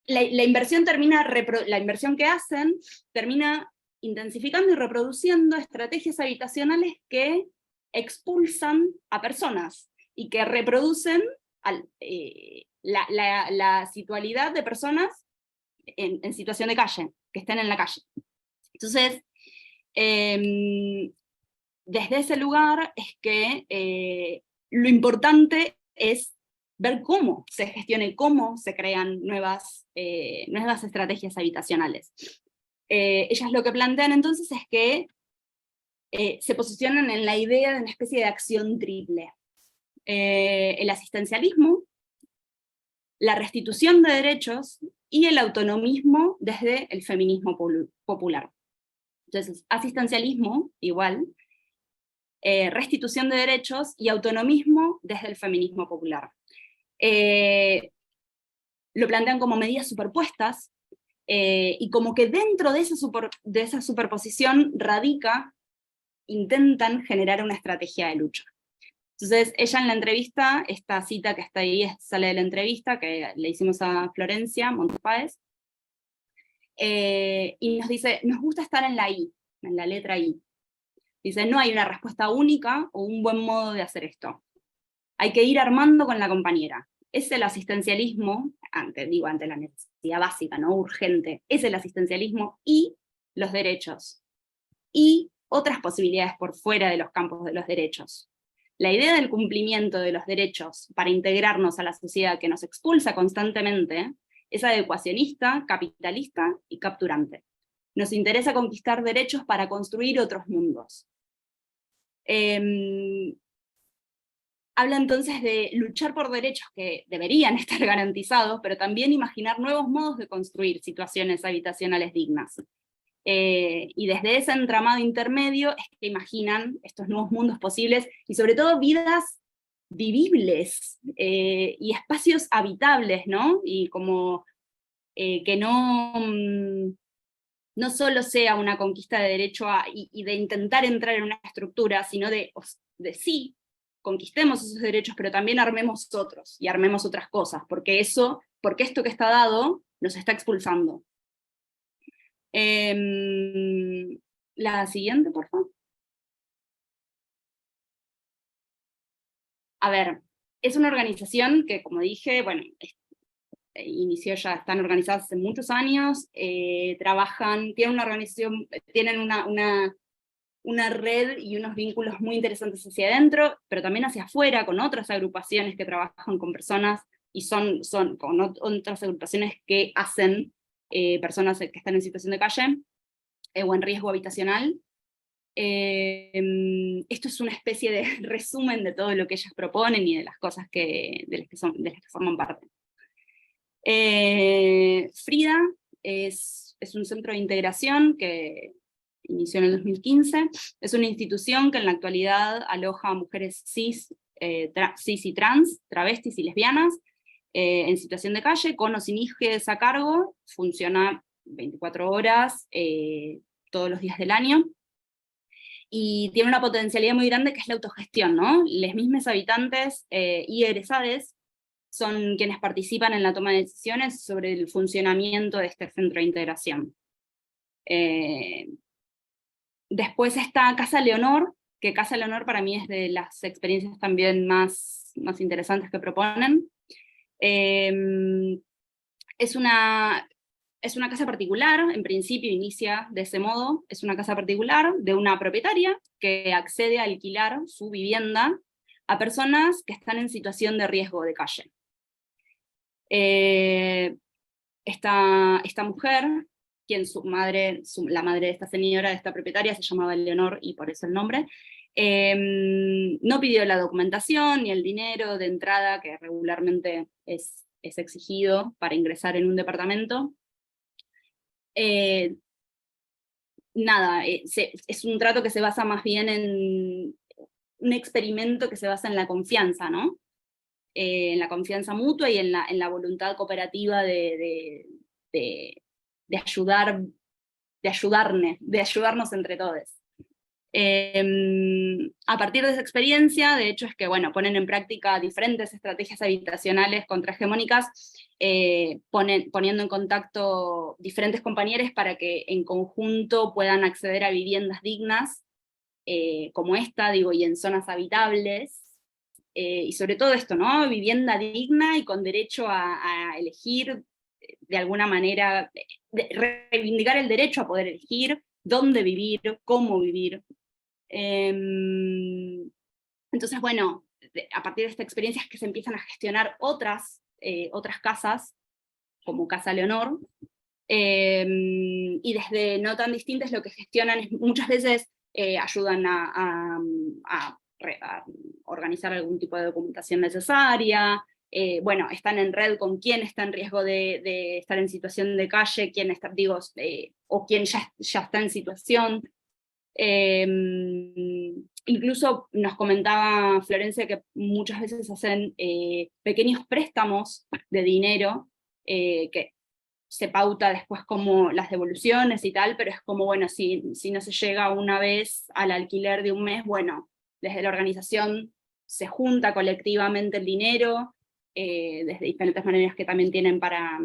la inversión la inversión que hacen termina intensificando y reproduciendo estrategias habitacionales que expulsan a personas y que reproducen la situalidad de personas en situación de calle, que estén en la calle. Entonces, desde ese lugar es que lo importante es ver cómo se gestiona y cómo se crean nuevas estrategias habitacionales. Ellas lo que plantean entonces es que se posicionan en la idea de una especie de acción triple. El asistencialismo, la restitución de derechos y el autonomismo desde el feminismo popular. Entonces, asistencialismo, igual, restitución de derechos y autonomismo desde el feminismo popular. Lo plantean como medidas superpuestas, y como que dentro de esa superposición intentan generar una estrategia de lucha. Entonces, ella en la entrevista, esta cita que está ahí sale de la entrevista que le hicimos a Florencia Montepáez, y nos dice, nos gusta estar en la I, en la letra I. Dice, no hay una respuesta única o un buen modo de hacer esto. Hay que ir armando con la compañera. Es el asistencialismo, ante la necesidad básica, ¿no? Urgente, es el asistencialismo y los derechos. Y otras posibilidades por fuera de los campos de los derechos. La idea del cumplimiento de los derechos para integrarnos a la sociedad que nos expulsa constantemente es adecuacionista, capitalista y capturante. Nos interesa conquistar derechos para construir otros mundos. Habla entonces de luchar por derechos que deberían estar garantizados, pero también imaginar nuevos modos de construir situaciones habitacionales dignas. Y desde ese entramado intermedio es que imaginan estos nuevos mundos posibles, y sobre todo vidas vivibles, y espacios habitables, ¿no? Y como que no solo sea una conquista de derecho y de intentar entrar en una estructura, sino de sí, conquistemos esos derechos, pero también armemos otros, y armemos otras cosas, porque esto que está dado nos está expulsando. La siguiente, por favor. A ver, es una organización que, como dije, bueno, inició ya, están organizadas hace muchos años, tienen una organización, tienen una red y unos vínculos muy interesantes hacia adentro, pero también hacia afuera, con otras agrupaciones que trabajan con personas, y son con otras agrupaciones que hacen personas que están en situación de calle, o en riesgo habitacional. Esto es una especie de resumen de todo lo que ellas proponen y de las cosas de las que forman parte. Frida es un centro de integración que inició en el 2015, es una institución que en la actualidad aloja a mujeres cis y trans, travestis y lesbianas, en situación de calle, con o sin hijes a cargo, funciona 24 horas, todos los días del año, y tiene una potencialidad muy grande que es la autogestión, ¿no? Los mismos habitantes y egresades son quienes participan en la toma de decisiones sobre el funcionamiento de este centro de integración. Después está Casa Leonor, que Casa Leonor para mí es de las experiencias también más interesantes que proponen. Es una es una casa particular, en principio inicia de ese modo, es una casa particular de una propietaria que accede a alquilar su vivienda a personas que están en situación de riesgo de calle. Esta mujer, quien la madre de esta señora, de esta propietaria, se llamaba Leonor, y por eso el nombre, no pidió la documentación ni el dinero de entrada que regularmente es exigido para ingresar en un departamento. Nada, es un trato que se basa más bien en un experimento que se basa en la confianza, ¿no? En la confianza mutua y en la voluntad cooperativa de ayudarnos entre todos. A partir de esa experiencia, de hecho, es que, bueno, ponen en práctica diferentes estrategias habitacionales contrahegemónicas, poniendo en contacto diferentes compañeros para que en conjunto puedan acceder a viviendas dignas, como esta, digo, y en zonas habitables, y sobre todo esto, ¿no? Vivienda digna y con derecho a elegir, de alguna manera, reivindicar el derecho a poder elegir dónde vivir, cómo vivir. Entonces, bueno, a partir de esta experiencia es que se empiezan a gestionar otras casas, como Casa Leonor, y desde no tan distintas lo que gestionan es muchas veces ayudan a organizar algún tipo de documentación necesaria, bueno, están en red con quién está en riesgo de estar en situación de calle, quién está, digo, o quién ya está en situación. Incluso nos comentaba Florencia que muchas veces hacen pequeños préstamos de dinero, que se pauta después como las devoluciones y tal, pero es como, bueno, si no se llega una vez al alquiler de un mes, bueno, desde la organización se junta colectivamente el dinero, desde diferentes maneras que también tienen para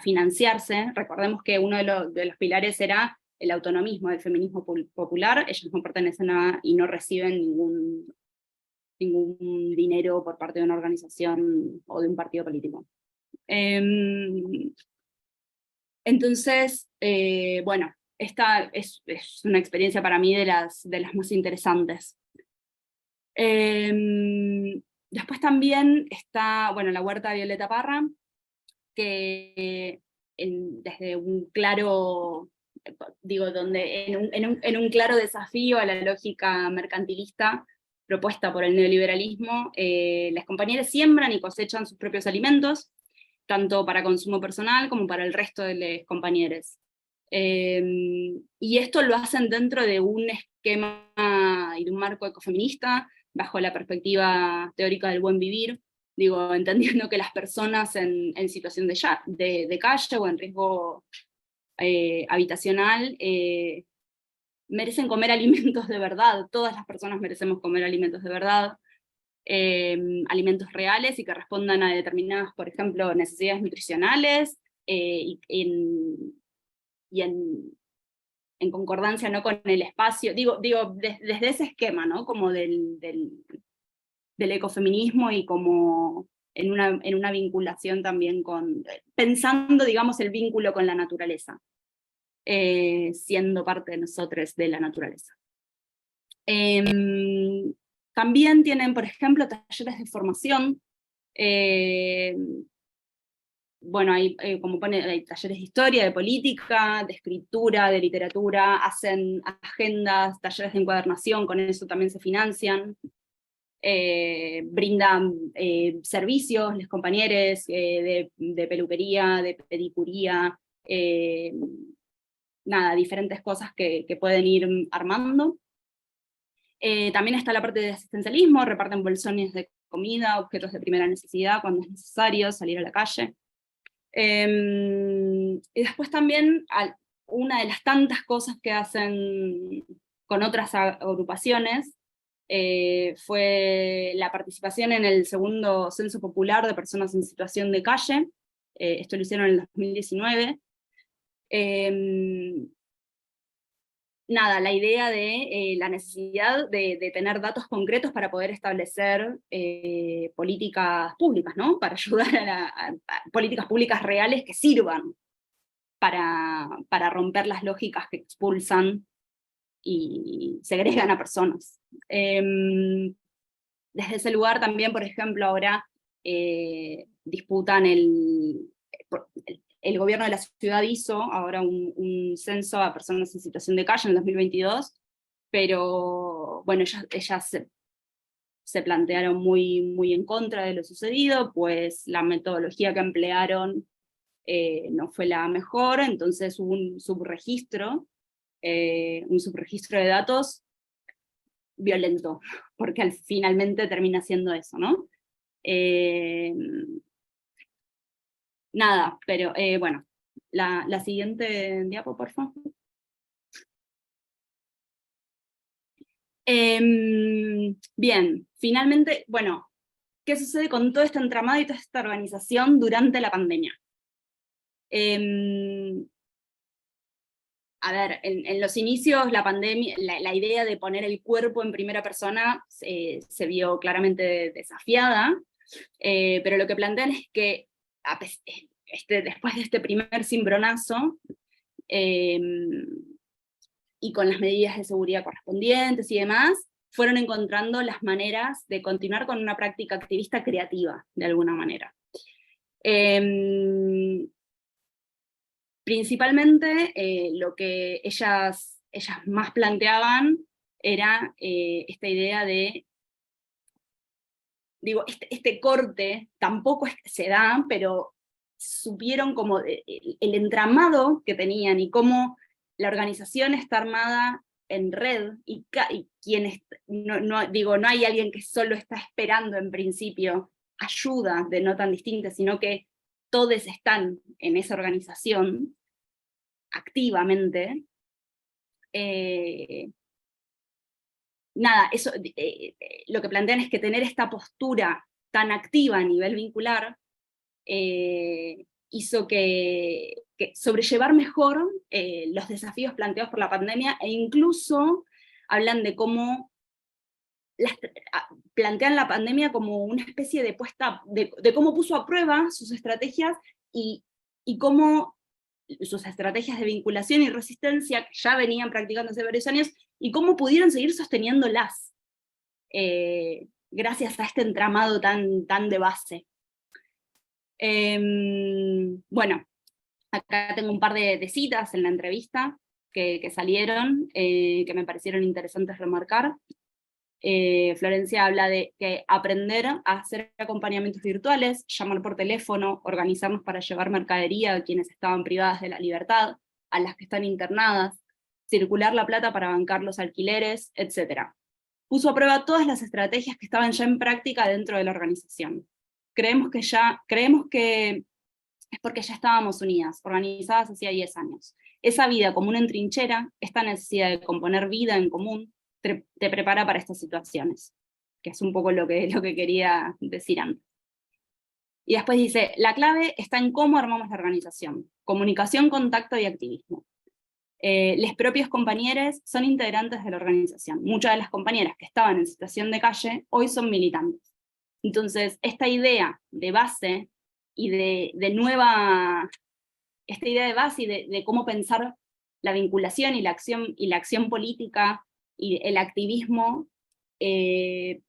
financiarse. Recordemos que uno de los pilares era el autonomismo, el feminismo popular. Ellos no pertenecen y no reciben ningún dinero por parte de una organización o de un partido político. Entonces, bueno, esta es una experiencia para mí de las más interesantes. Después también está, bueno, la Huerta Violeta Parra, que desde un claro, digo, donde en un claro desafío a la lógica mercantilista propuesta por el neoliberalismo, las compañeras siembran y cosechan sus propios alimentos, tanto para consumo personal como para el resto de los compañeros. Y esto lo hacen dentro de un esquema y de un marco ecofeminista, bajo la perspectiva teórica del buen vivir, digo, entendiendo que las personas en situación de calle o en riesgo habitacional merecen comer alimentos de verdad. Todas las personas merecemos comer alimentos de verdad, alimentos reales y que respondan a determinadas, por ejemplo, necesidades nutricionales, y en concordancia, ¿no?, con el espacio, digo desde ese esquema, ¿no?, como del ecofeminismo, y como en una vinculación también pensando, digamos, el vínculo con la naturaleza, siendo parte de nosotros de la naturaleza. También tienen, por ejemplo, talleres de formación. Bueno, hay talleres de historia, de política, de escritura, de literatura, hacen agendas, talleres de encuadernación, con eso también se financian. Brindan servicios, los compañeros, de peluquería, de pedicuría, nada, diferentes cosas que pueden ir armando. También está la parte de asistencialismo, reparten bolsones de comida, objetos de primera necesidad cuando es necesario salir a la calle. Y después también una de las tantas cosas que hacen con otras agrupaciones fue la participación en el segundo censo popular de personas en situación de calle. Esto lo hicieron en el 2019. nada, la idea de la necesidad de tener datos concretos para poder establecer políticas públicas, ¿no? Para ayudar a políticas públicas reales que sirvan para romper las lógicas que expulsan y segregan a personas. Desde ese lugar también, por ejemplo, ahora disputan el gobierno de la ciudad hizo ahora un censo a personas en situación de calle en el 2022, pero bueno, ellas se plantearon muy en contra de lo sucedido, pues la metodología que emplearon no fue la mejor, entonces hubo un subregistro de datos violento, porque finalmente termina siendo eso, ¿no? Nada, pero bueno, la siguiente diapo, por favor. Bien, finalmente, bueno, ¿qué sucede con todo este entramado y toda esta organización durante la pandemia? A ver, en los inicios, la pandemia, la idea de poner el cuerpo en primera persona se vio claramente desafiada, pero lo que plantean es que después de este primer cimbronazo, y con las medidas de seguridad correspondientes y demás, fueron encontrando las maneras de continuar con una práctica activista creativa, de alguna manera. Principalmente lo que ellas más planteaban era esta idea de, digo, este corte tampoco se da, pero supieron como el entramado que tenían y cómo la organización está armada en red y quienes, no hay alguien que solo está esperando en principio ayuda de no tan distintas, sino que todos están en esa organización activamente. Nada, eso, lo que plantean es que tener esta postura tan activa a nivel vincular hizo que sobrellevar mejor los desafíos planteados por la pandemia, e incluso hablan de cómo plantean la pandemia como una especie de de cómo puso a prueba sus estrategias y cómo sus estrategias de vinculación y resistencia, que ya venían practicando hace varios años, y cómo pudieron seguir sosteniéndolas gracias a este entramado tan de base. Bueno, acá tengo un par de citas en la entrevista que salieron, que me parecieron interesantes remarcar. Florencia habla de que aprender a hacer acompañamientos virtuales, llamar por teléfono, organizarnos para llevar mercadería a quienes estaban privadas de la libertad, a las que están internadas, circular la plata para bancar los alquileres, etc. Puso a prueba todas las estrategias que estaban ya en práctica dentro de la organización. Creemos que es porque ya estábamos unidas, organizadas hacía 10 años. Esa vida común en trinchera, esta necesidad de componer vida en común, te prepara para estas situaciones, que es un poco lo que quería decir antes. Y después dice, la clave está en cómo armamos la organización, comunicación, contacto y activismo. Los propios compañeros son integrantes de la organización. Muchas de las compañeras que estaban en situación de calle hoy son militantes. Entonces, esta idea de base y esta idea de base y de cómo pensar la vinculación y la acción política y el activismo, y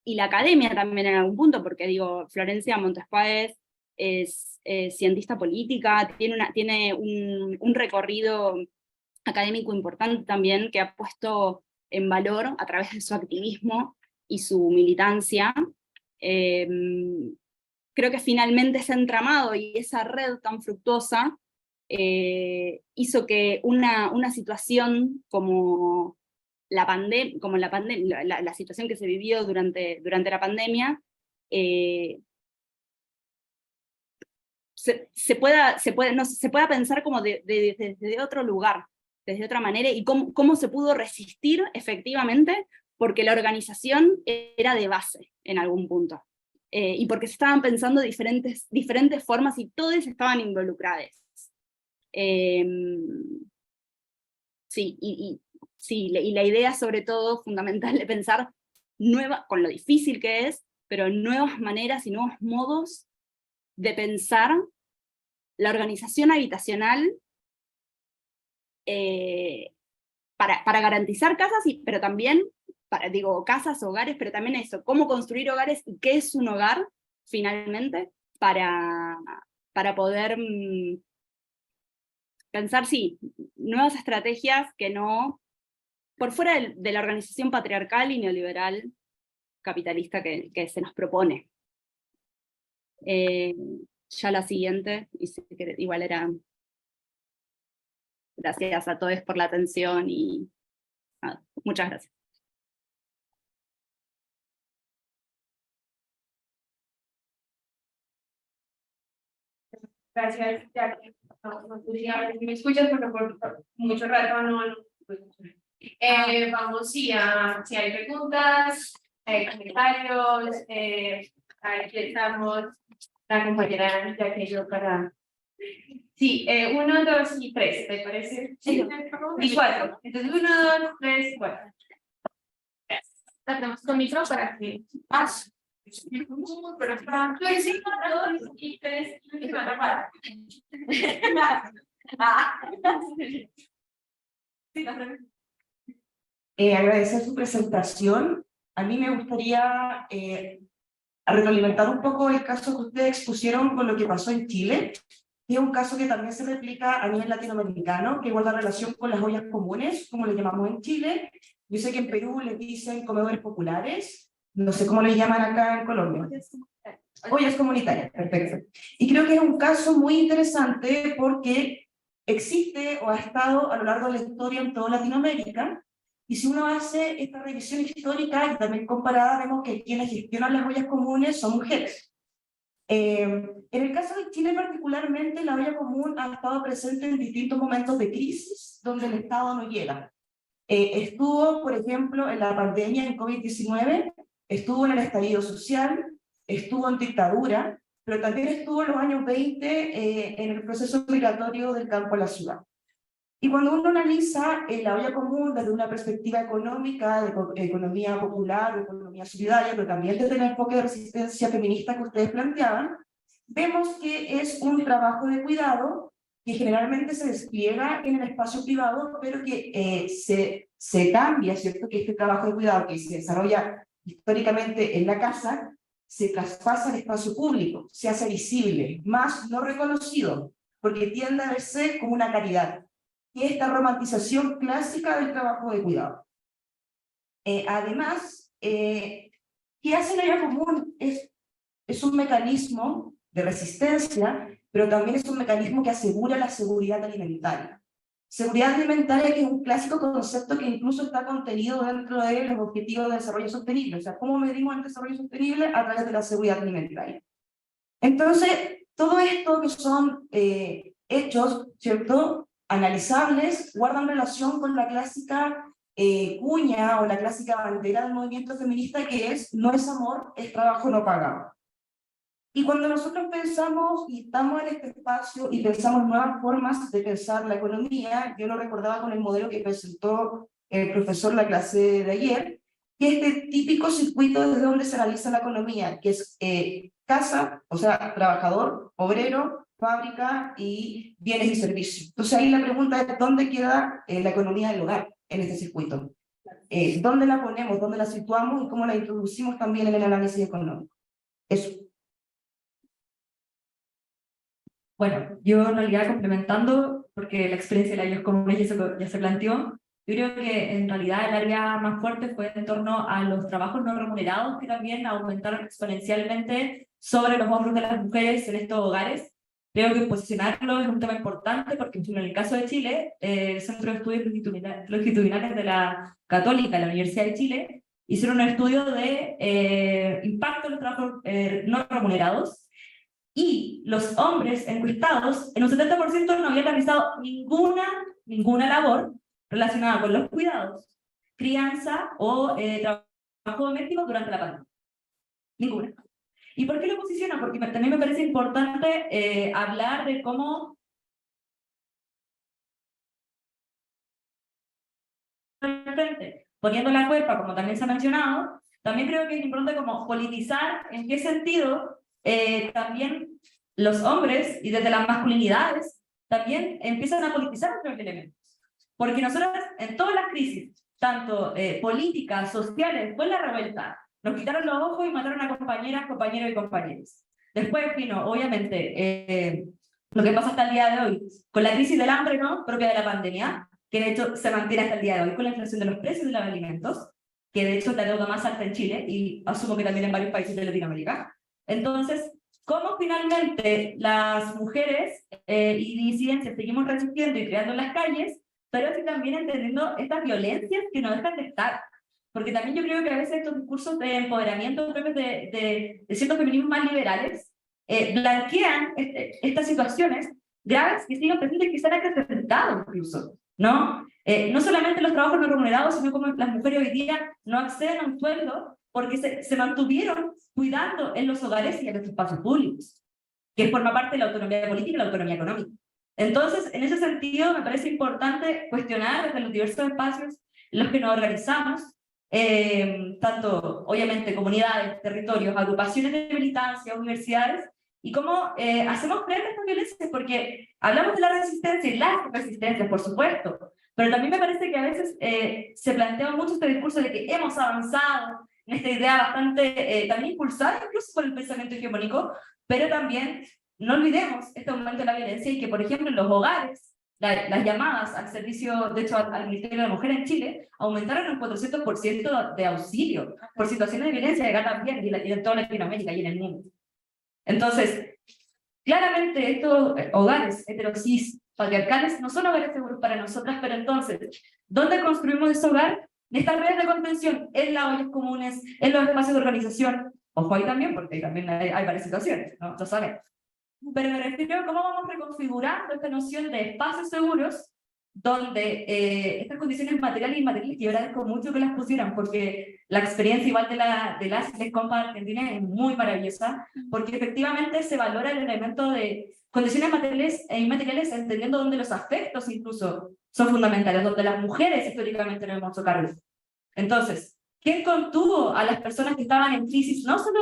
la academia también en algún punto, porque digo, Florencia Montes Páez es cientista política, tiene un recorrido académico importante también, que ha puesto en valor a través de su activismo y su militancia. Creo que finalmente ese entramado y esa red tan fructuosa hizo que una situación como la situación que se vivió durante la pandemia, se pueda pensar como desde otro lugar, desde otra manera, y cómo se pudo resistir efectivamente, porque la organización era de base en algún punto, y porque se estaban pensando diferentes formas y todos estaban involucrados. sí, sí, y la idea sobre todo fundamental de pensar con lo difícil que es, pero nuevas maneras y nuevos modos de pensar la organización habitacional para garantizar casas, pero también, casas, hogares, pero también eso, cómo construir hogares y qué es un hogar, finalmente, para poder pensar, sí, nuevas estrategias que no, por fuera de la organización patriarcal y neoliberal capitalista que se nos propone. Ya la siguiente, y si querés, igual era... Gracias a todos por la atención y nada, muchas gracias. Gracias, Jackie. No sé si me escuchas porque por mucho rato no. Vamos, si hay preguntas, comentarios, aquí estamos, la compañera Jackie y yo para... Sí, 1, 2 y 3, ¿te parece? Sí. Y 4. Entonces 1, 2, 3, 4. Tratamos con micro para que pase. Pero está 2 y 3 y 4. Agradecer su presentación. A mí me gustaría retroalimentar un poco el caso que ustedes expusieron con lo que pasó en Chile, que es un caso que también se replica a nivel latinoamericano, que guarda relación con las ollas comunes, como le llamamos en Chile. Yo sé que en Perú les dicen comedores populares, no sé cómo le llaman acá en Colombia. Ollas comunitarias, perfecto. Y creo que es un caso muy interesante porque existe o ha estado a lo largo de la historia en toda Latinoamérica, y si uno hace esta revisión histórica y también comparada, vemos que quienes gestionan las ollas comunes son mujeres. En el caso de Chile particularmente, la olla común ha estado presente en distintos momentos de crisis donde el Estado no llega. Estuvo, por ejemplo, en la pandemia en COVID-19, estuvo en el estallido social, estuvo en dictadura, pero también estuvo en los años 20 en el proceso migratorio del campo a la ciudad. Y cuando uno analiza la olla común desde una perspectiva económica, de economía popular, de economía solidaria, pero también desde el enfoque de resistencia feminista que ustedes planteaban, vemos que es un trabajo de cuidado que generalmente se despliega en el espacio privado, pero que se cambia, ¿cierto? Que este trabajo de cuidado que se desarrolla históricamente en la casa, se traspasa al espacio público, se hace visible, más no reconocido, porque tiende a verse como una caridad. Y esta romantización clásica del trabajo de cuidado. Además, ¿qué hace la olla común? Es un mecanismo de resistencia, pero también es un mecanismo que asegura la seguridad alimentaria. Seguridad alimentaria, que es un clásico concepto que incluso está contenido dentro de los objetivos de desarrollo sostenible. O sea, ¿cómo medimos el desarrollo sostenible? A través de la seguridad alimentaria. Entonces, todo esto que son hechos, ¿cierto?, analizables, guardan relación con la clásica cuña o la clásica bandera del movimiento feminista, que es: no es amor, es trabajo no pagado. Y cuando nosotros pensamos y estamos en este espacio y pensamos nuevas formas de pensar la economía, yo lo recordaba con el modelo que presentó el profesor la clase de ayer, que este típico circuito desde donde se analiza la economía, que es casa, o sea, trabajador, obrero, fábrica y bienes y servicios. Entonces ahí la pregunta es: ¿dónde queda la economía del hogar en este circuito? ¿Dónde la ponemos, dónde la situamos y cómo la introducimos también en el análisis económico? Eso. Bueno, yo en realidad complementando, porque la experiencia de la ellos comunes ya se planteó, yo creo que en realidad el área más fuerte fue en torno a los trabajos no remunerados, que también aumentaron exponencialmente sobre los hombros de las mujeres en estos hogares. Creo que posicionarlo es un tema importante porque, en el caso de Chile, el Centro de Estudios Longitudinales de la Católica, la Universidad de Chile, hicieron un estudio de impacto de los trabajos no remunerados, y los hombres encuestados, en un 70% no habían realizado ninguna labor relacionada con los cuidados, crianza o trabajo doméstico durante la pandemia. Ninguna. ¿Y por qué lo posicionan? Porque también me parece importante hablar de cómo al frente, poniendo la cuerpa, como también se ha mencionado, también creo que es importante como politizar en qué sentido también los hombres y desde las masculinidades también empiezan a politizar otros elementos. Porque nosotros en todas las crisis, tanto políticas, sociales, fue la revuelta, nos quitaron los ojos y mataron a compañeras, compañeros y compañeros. Después vino, obviamente, lo que pasa hasta el día de hoy, con la crisis del hambre, ¿no?, propia de la pandemia, que de hecho se mantiene hasta el día de hoy, con la inflación de los precios de los alimentos, que de hecho es la deuda más alta en Chile, y asumo que también en varios países de Latinoamérica. Entonces, ¿cómo finalmente las mujeres y disidencias seguimos resistiendo y creando en las calles, pero así también entendiendo estas violencias que no dejan de estar? Porque también yo creo que a veces estos discursos de empoderamiento propios de ciertos feminismos más liberales blanquean estas situaciones graves que siguen presentes y que se han acrecentado incluso, ¿no? No solamente los trabajos no remunerados, sino como las mujeres hoy día no acceden a un sueldo porque se mantuvieron cuidando en los hogares y en los espacios públicos, que forma parte de la autonomía política y la autonomía económica. Entonces, en ese sentido, me parece importante cuestionar desde los diversos espacios en los que nos organizamos, tanto, obviamente, comunidades, territorios, agrupaciones de militancia, universidades, y cómo hacemos frente a estas violencias, porque hablamos de la resistencia y las resistencias, por supuesto, pero también me parece que a veces se plantea mucho este discurso de que hemos avanzado en esta idea bastante también impulsada incluso por el pensamiento hegemónico, pero también no olvidemos este aumento de la violencia y que, por ejemplo, en los hogares, las llamadas al servicio, de hecho, al Ministerio de la Mujer en Chile, aumentaron un 400% de auxilio por situaciones de violencia de acá también, y en toda Latinoamérica y en el mundo. Entonces, claramente estos hogares heterosis patriarcales no son hogares seguros para nosotras, pero entonces, ¿dónde construimos ese hogar? En estas redes de contención, en las ollas comunes, en los espacios de organización. Ojo ahí también, porque también hay varias situaciones, ¿no? Lo sabemos. Pero me refiero a cómo vamos reconfigurando esta noción de espacios seguros donde estas condiciones materiales y inmateriales, que yo agradezco mucho que las pusieran, porque la experiencia igual de las y les compas argentinas es muy maravillosa, porque efectivamente se valora el elemento de condiciones materiales e inmateriales, entendiendo donde los afectos incluso son fundamentales, donde las mujeres históricamente no hemos hecho cargo. Entonces, ¿quién contuvo a las personas que estaban en crisis, no solo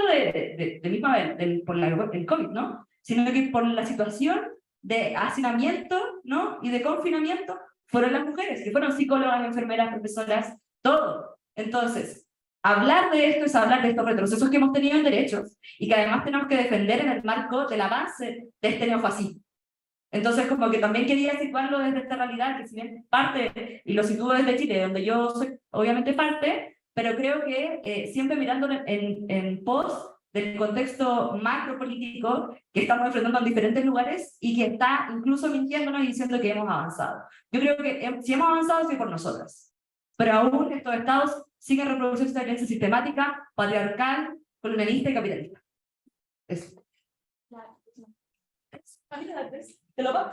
por el COVID, ¿no?, sino que por la situación de hacinamiento, ¿no?, y de confinamiento, fueron las mujeres, que fueron psicólogas, enfermeras, profesoras, todo. Entonces, hablar de esto es hablar de estos retrocesos que hemos tenido en derechos, y que además tenemos que defender en el marco del avance de este neofascismo. Entonces, como que también quería situarlo desde esta realidad, que si bien parte, y lo sitúo desde Chile, donde yo soy obviamente parte, pero creo que siempre mirando en pos del contexto macropolítico que estamos enfrentando en diferentes lugares y que está incluso mintiéndonos y diciendo que hemos avanzado. Yo creo que si hemos avanzado es por nosotras, pero aún estos estados siguen reproduciendo esta violencia sistemática, patriarcal, colonialista y capitalista. Eso. ¿Te lo va?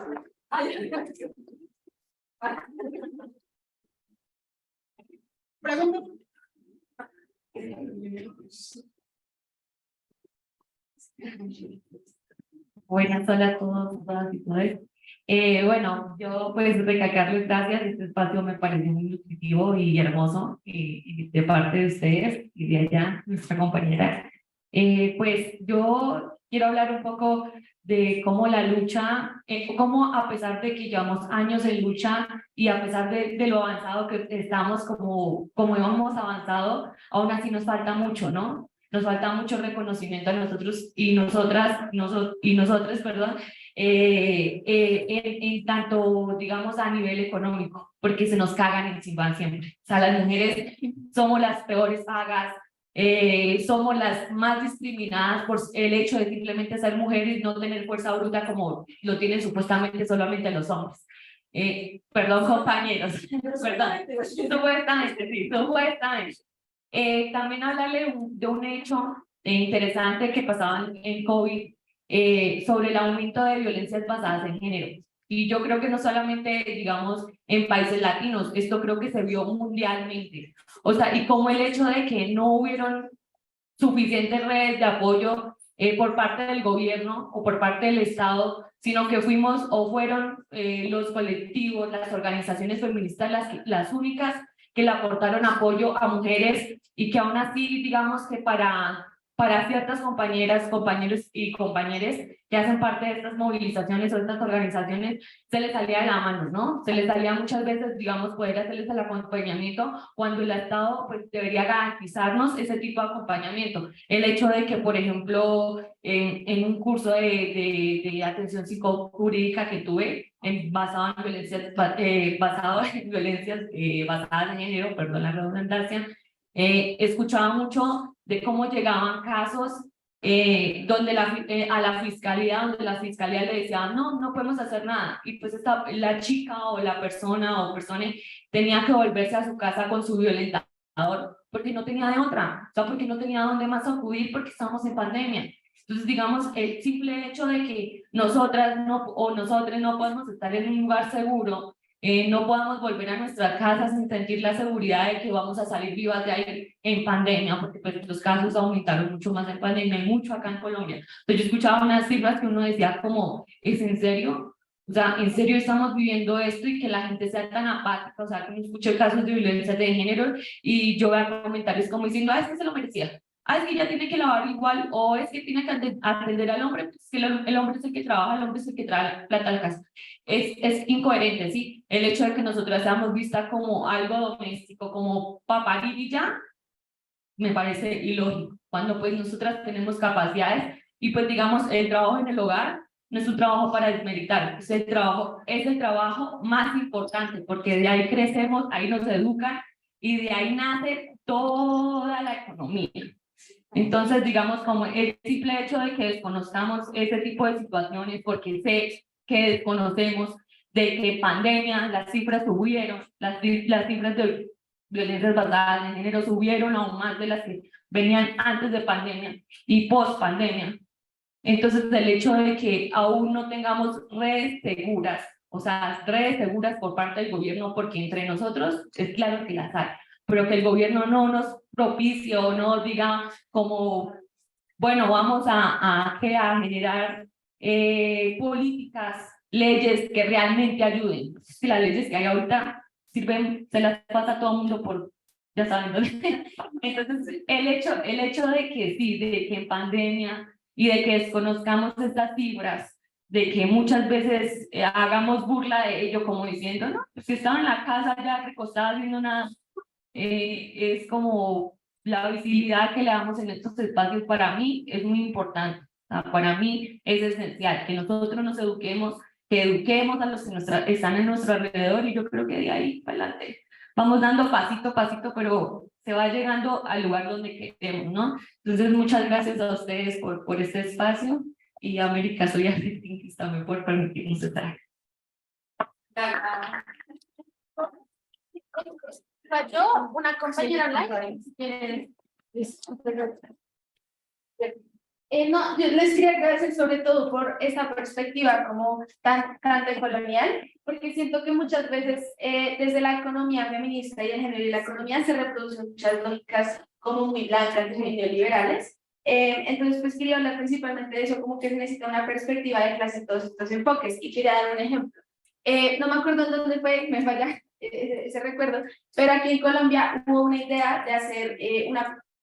Pregunta. Buenas, hola a todos, todas y todos. Bueno, yo pues recalcarles gracias, este espacio me pareció muy nutritivo y hermoso, y de parte de ustedes y de allá, nuestra compañera. Pues yo quiero hablar un poco de cómo la lucha, cómo a pesar de que llevamos años en lucha y a pesar de lo avanzado que estamos, como hemos avanzado, aún así nos falta mucho, ¿no? Nos falta mucho reconocimiento a nosotros y nosotras, perdón, en tanto, digamos, a nivel económico, porque se nos cagan encima siempre. O sea, las mujeres somos las peores pagas, somos las más discriminadas por el hecho de simplemente ser mujeres y no tener fuerza bruta como lo tienen supuestamente solamente los hombres. Perdón, compañeros, perdón, supuestamente, sí, supuestamente. También hablarle de un hecho interesante que pasaba en COVID sobre el aumento de violencias basadas en género. Y yo creo que no solamente, digamos, en países latinos, esto creo que se vio mundialmente. O sea, y como el hecho de que no hubieron suficientes redes de apoyo por parte del gobierno o por parte del Estado, sino que fueron los colectivos, las organizaciones feministas las únicas que le aportaron apoyo a mujeres y que aún así, digamos que para ciertas compañeras, compañeros y compañeras que hacen parte de estas movilizaciones o estas organizaciones, se les salía de la mano, ¿no? Se les salía muchas veces, digamos, poder hacerles el acompañamiento cuando el Estado pues, debería garantizarnos ese tipo de acompañamiento. El hecho de que, por ejemplo, en un curso de atención psicojurídica que tuve, basado en violencias, basadas en género, perdón la redundancia, escuchaba mucho de cómo llegaban casos donde a la fiscalía, donde la fiscalía le decía, no podemos hacer nada. Y pues la chica o la persona o persona tenía que volverse a su casa con su violentador porque no tenía de otra, o sea, porque no tenía dónde más acudir porque estábamos en pandemia. Entonces, digamos, el simple hecho de que nosotras o nosotros no podemos estar en un lugar seguro, no podamos volver a nuestras casas sin sentir la seguridad de que vamos a salir vivas de ahí en pandemia, porque pues los casos aumentaron mucho más en pandemia y mucho acá en Colombia. Entonces yo escuchaba unas cifras que uno decía como, ¿es en serio? O sea, ¿en serio estamos viviendo esto y que la gente sea tan apática? O sea, que no escuché casos de violencia de género y yo veo comentarios como diciendo, es que se lo merecía. Es que ella tiene que lavar igual, o es que tiene que atender al hombre, pues que el hombre es el que trabaja, el hombre es el que trae plata a la casa. Es incoherente, ¿sí? El hecho de que nosotras seamos vistas como algo doméstico, como paparir y ya, me parece ilógico, cuando pues nosotras tenemos capacidades y pues digamos el trabajo en el hogar no es un trabajo para desmeritar, es el trabajo más importante porque de ahí crecemos, ahí nos educan y de ahí nace toda la economía. Entonces, digamos, como el simple hecho de que desconozcamos ese tipo de situaciones, porque sé que desconocemos de que pandemia, las cifras subieron, las cifras de violencias basadas en género subieron aún más de las que venían antes de pandemia y post pandemia. Entonces, el hecho de que aún no tengamos redes seguras, o sea, redes seguras por parte del gobierno, porque entre nosotros es claro que las hay, pero que el gobierno no nos propicie o no diga como, bueno, vamos a generar políticas, leyes que realmente ayuden. Es que las leyes que hay ahorita sirven, se las pasa a todo el mundo por, ya saben dónde. Entonces, el hecho de que sí, de que en pandemia y de que desconozcamos estas cifras, de que muchas veces hagamos burla de ello, como diciendo, no, pues si estaba en la casa ya recostada haciendo nada, es como la visibilidad que le damos en estos espacios para mí es muy importante. O sea, para mí es esencial que nosotros nos eduquemos, que eduquemos a los que están en nuestro alrededor y yo creo que de ahí para adelante vamos dando pasito a pasito, pero se va llegando al lugar donde queremos, ¿no? Entonces, muchas gracias a ustedes por este espacio y a América Soy Argentina también por permitirnos estar aquí. Falló una compañera online. No, yo les quería agradecer sobre todo por esta perspectiva como tan colonial, porque siento que muchas veces desde la economía feminista y el género y la economía se reproducen muchas lógicas como muy blancas, muy neoliberales. Entonces, pues quería hablar principalmente de eso, como que se necesita una perspectiva de clase en todos estos enfoques, y quería dar un ejemplo. No me acuerdo en dónde fue, me falla ese recuerdo, pero aquí en Colombia hubo una idea de hacer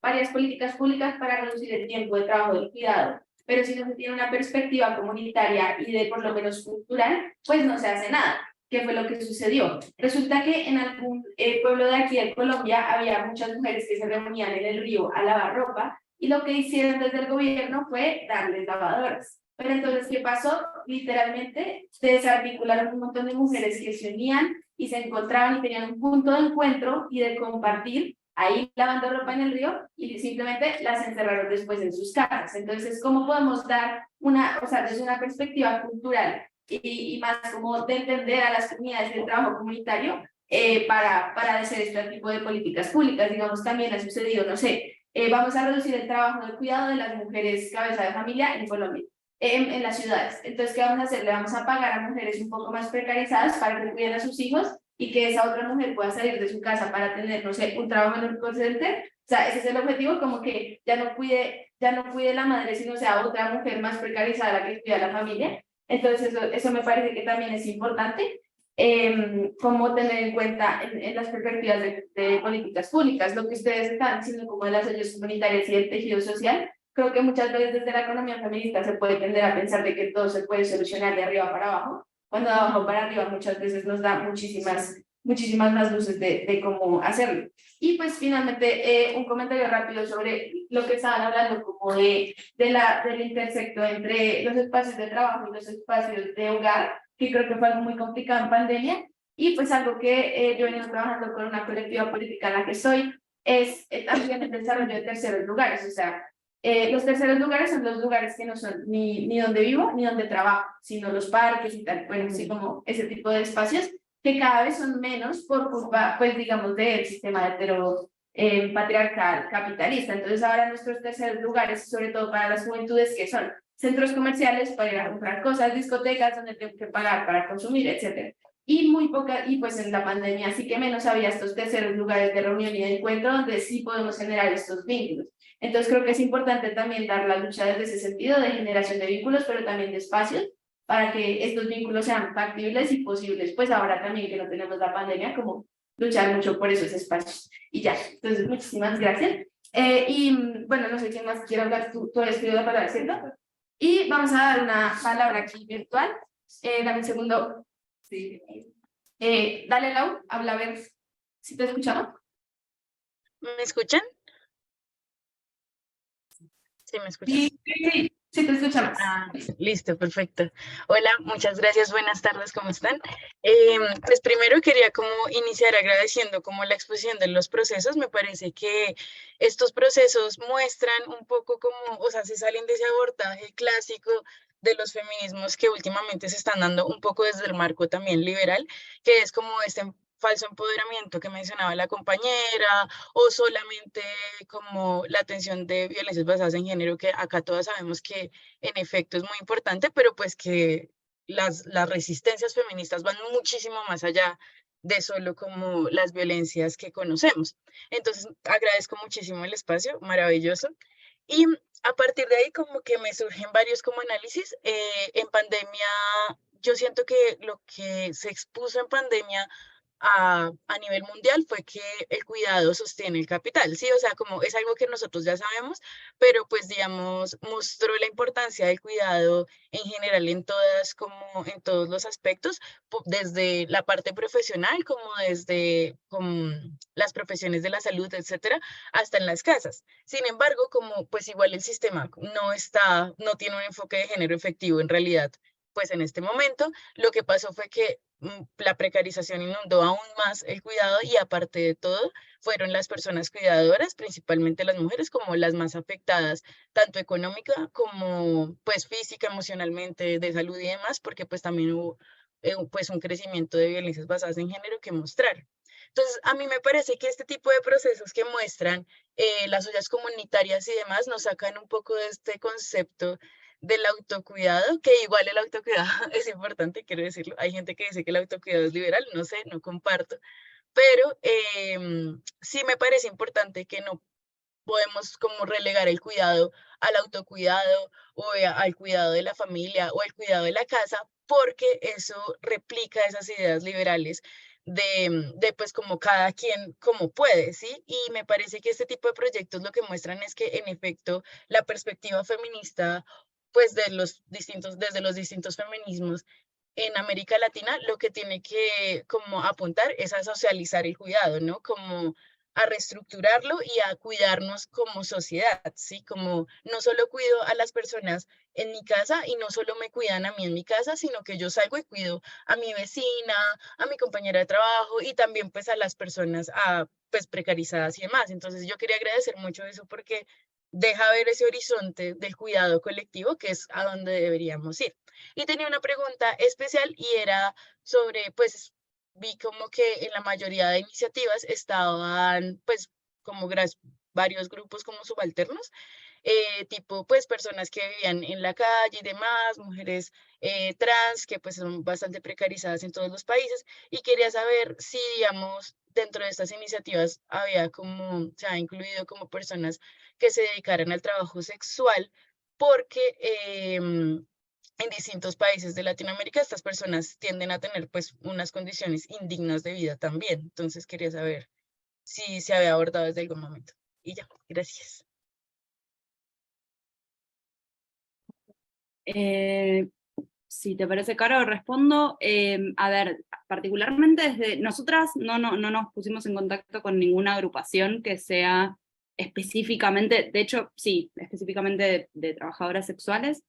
varias políticas públicas para reducir el tiempo de trabajo del cuidado, pero si no se tiene una perspectiva comunitaria y de por lo menos cultural, pues no se hace nada. ¿Qué fue lo que sucedió? Resulta que en algún pueblo de aquí de Colombia había muchas mujeres que se reunían en el río a lavar ropa y lo que hicieron desde el gobierno fue darles lavadoras. Pero entonces, ¿qué pasó? Literalmente se desarticularon un montón de mujeres que se unían y se encontraban y tenían un punto de encuentro y de compartir ahí lavando ropa en el río y simplemente las encerraron después en sus casas. Entonces, ¿cómo podemos dar desde una perspectiva cultural y más como de entender a las comunidades del trabajo comunitario para hacer este tipo de políticas públicas? Digamos, también ha sucedido, no sé, vamos a reducir el trabajo del cuidado de las mujeres cabeza de familia en Colombia. En las ciudades. Entonces, ¿qué vamos a hacer? Le vamos a pagar a mujeres un poco más precarizadas para que cuiden a sus hijos y que esa otra mujer pueda salir de su casa para tener, no sé, un trabajo en un call center. O sea, ese es el objetivo, como que ya no cuide la madre, sino sea otra mujer más precarizada la que cuida a la familia. Entonces, eso me parece que también es importante. cómo tener en cuenta en las perspectivas de políticas públicas, lo que ustedes están haciendo como de las ollas comunitarias y el tejido social. Creo que muchas veces desde la economía feminista se puede tender a pensar de que todo se puede solucionar de arriba para abajo, cuando de abajo para arriba muchas veces nos da muchísimas más luces de cómo hacerlo. Y pues finalmente un comentario rápido sobre lo que estaban hablando como del intersecto entre los espacios de trabajo y los espacios de hogar, que creo que fue algo muy complicado en pandemia, y pues algo que yo he venido trabajando con una colectiva política en la que soy, es también el desarrollo de terceros lugares, o sea, los terceros lugares son los lugares que no son ni donde vivo ni donde trabajo, sino los parques y tal, bueno, así como ese tipo de espacios que cada vez son menos por culpa, pues digamos, del sistema hetero patriarcal capitalista. Entonces ahora nuestros terceros lugares, sobre todo para las juventudes, que son centros comerciales para ir a comprar cosas, discotecas donde tengo que pagar para consumir, etcétera. Y muy poca, y pues en la pandemia sí que menos había estos terceros lugares de reunión y de encuentro donde sí podemos generar estos vínculos. Entonces creo que es importante también dar la lucha desde ese sentido de generación de vínculos, pero también de espacios para que estos vínculos sean factibles y posibles, pues ahora también que no tenemos la pandemia, como luchar mucho por esos espacios. Y ya, entonces muchísimas gracias. Bueno, no sé quién más quiere hablar, tú has escrito la palabra, ¿cierto? Y vamos a dar una palabra aquí virtual. Dame un segundo. Sí. Dale, Lau, habla a ver si te escuchamos. ¿Me escuchan? Sí, me escuchan. Sí, te escuchamos. Ah, listo, perfecto. Hola, muchas gracias, buenas tardes, ¿cómo están? Pues primero quería como iniciar agradeciendo como la exposición de los procesos. Me parece que estos procesos muestran un poco como, o sea, se salen de ese abordaje clásico de los feminismos que últimamente se están dando un poco desde el marco también liberal, que es como este falso empoderamiento que mencionaba la compañera, o solamente como la atención de violencias basadas en género, que acá todas sabemos que en efecto es muy importante, pero pues que las resistencias feministas van muchísimo más allá de solo como las violencias que conocemos. Entonces, agradezco muchísimo el espacio, maravilloso. Y a partir de ahí como que me surgen varios como análisis. En pandemia, yo siento que lo que se expuso en pandemia a nivel mundial fue que el cuidado sostiene el capital, ¿sí? O sea, como es algo que nosotros ya sabemos, pero pues digamos, mostró la importancia del cuidado en general en todas, como en todos los aspectos, desde la parte profesional, como desde como las profesiones de la salud, etcétera, hasta en las casas. Sin embargo, como pues igual el sistema no tiene un enfoque de género efectivo en realidad, pues en este momento, lo que pasó fue que la precarización inundó aún más el cuidado y aparte de todo, fueron las personas cuidadoras, principalmente las mujeres, como las más afectadas, tanto económica como pues física, emocionalmente, de salud y demás, porque pues también hubo pues un crecimiento de violencias basadas en género que mostrar. Entonces, a mí me parece que este tipo de procesos que muestran las ollas comunitarias y demás nos sacan un poco de este concepto del autocuidado, que igual el autocuidado es importante, quiero decirlo. Hay gente que dice que el autocuidado es liberal, no sé, no comparto, pero sí me parece importante que no podemos como relegar el cuidado al autocuidado o al cuidado de la familia o al cuidado de la casa, porque eso replica esas ideas liberales de pues como cada quien como puede, ¿sí? Y me parece que este tipo de proyectos lo que muestran es que en efecto la perspectiva feminista pues desde los distintos feminismos en América Latina lo que tiene que como apuntar es a socializar el cuidado, ¿no? Como a reestructurarlo y a cuidarnos como sociedad, ¿sí? Como no solo cuido a las personas en mi casa y no solo me cuidan a mí en mi casa, sino que yo salgo y cuido a mi vecina, a mi compañera de trabajo y también pues a las personas pues precarizadas y demás. Entonces yo quería agradecer mucho eso porque deja ver ese horizonte del cuidado colectivo que es a donde deberíamos ir. Y tenía una pregunta especial y era sobre, pues, vi como que en la mayoría de iniciativas estaban, pues, como varios grupos como subalternos, tipo, pues, personas que vivían en la calle y demás, mujeres trans, que pues son bastante precarizadas en todos los países, y quería saber si, digamos, dentro de estas iniciativas había como, se ha incluido como personas que se dedicaran al trabajo sexual, porque en distintos países de Latinoamérica estas personas tienden a tener pues unas condiciones indignas de vida también. Entonces quería saber si se había abordado desde algún momento. Y ya, gracias. Si te parece, Caro, respondo. A ver, particularmente desde nosotras no nos pusimos en contacto con ninguna agrupación que sea específicamente, de hecho, sí, específicamente de trabajadoras sexuales.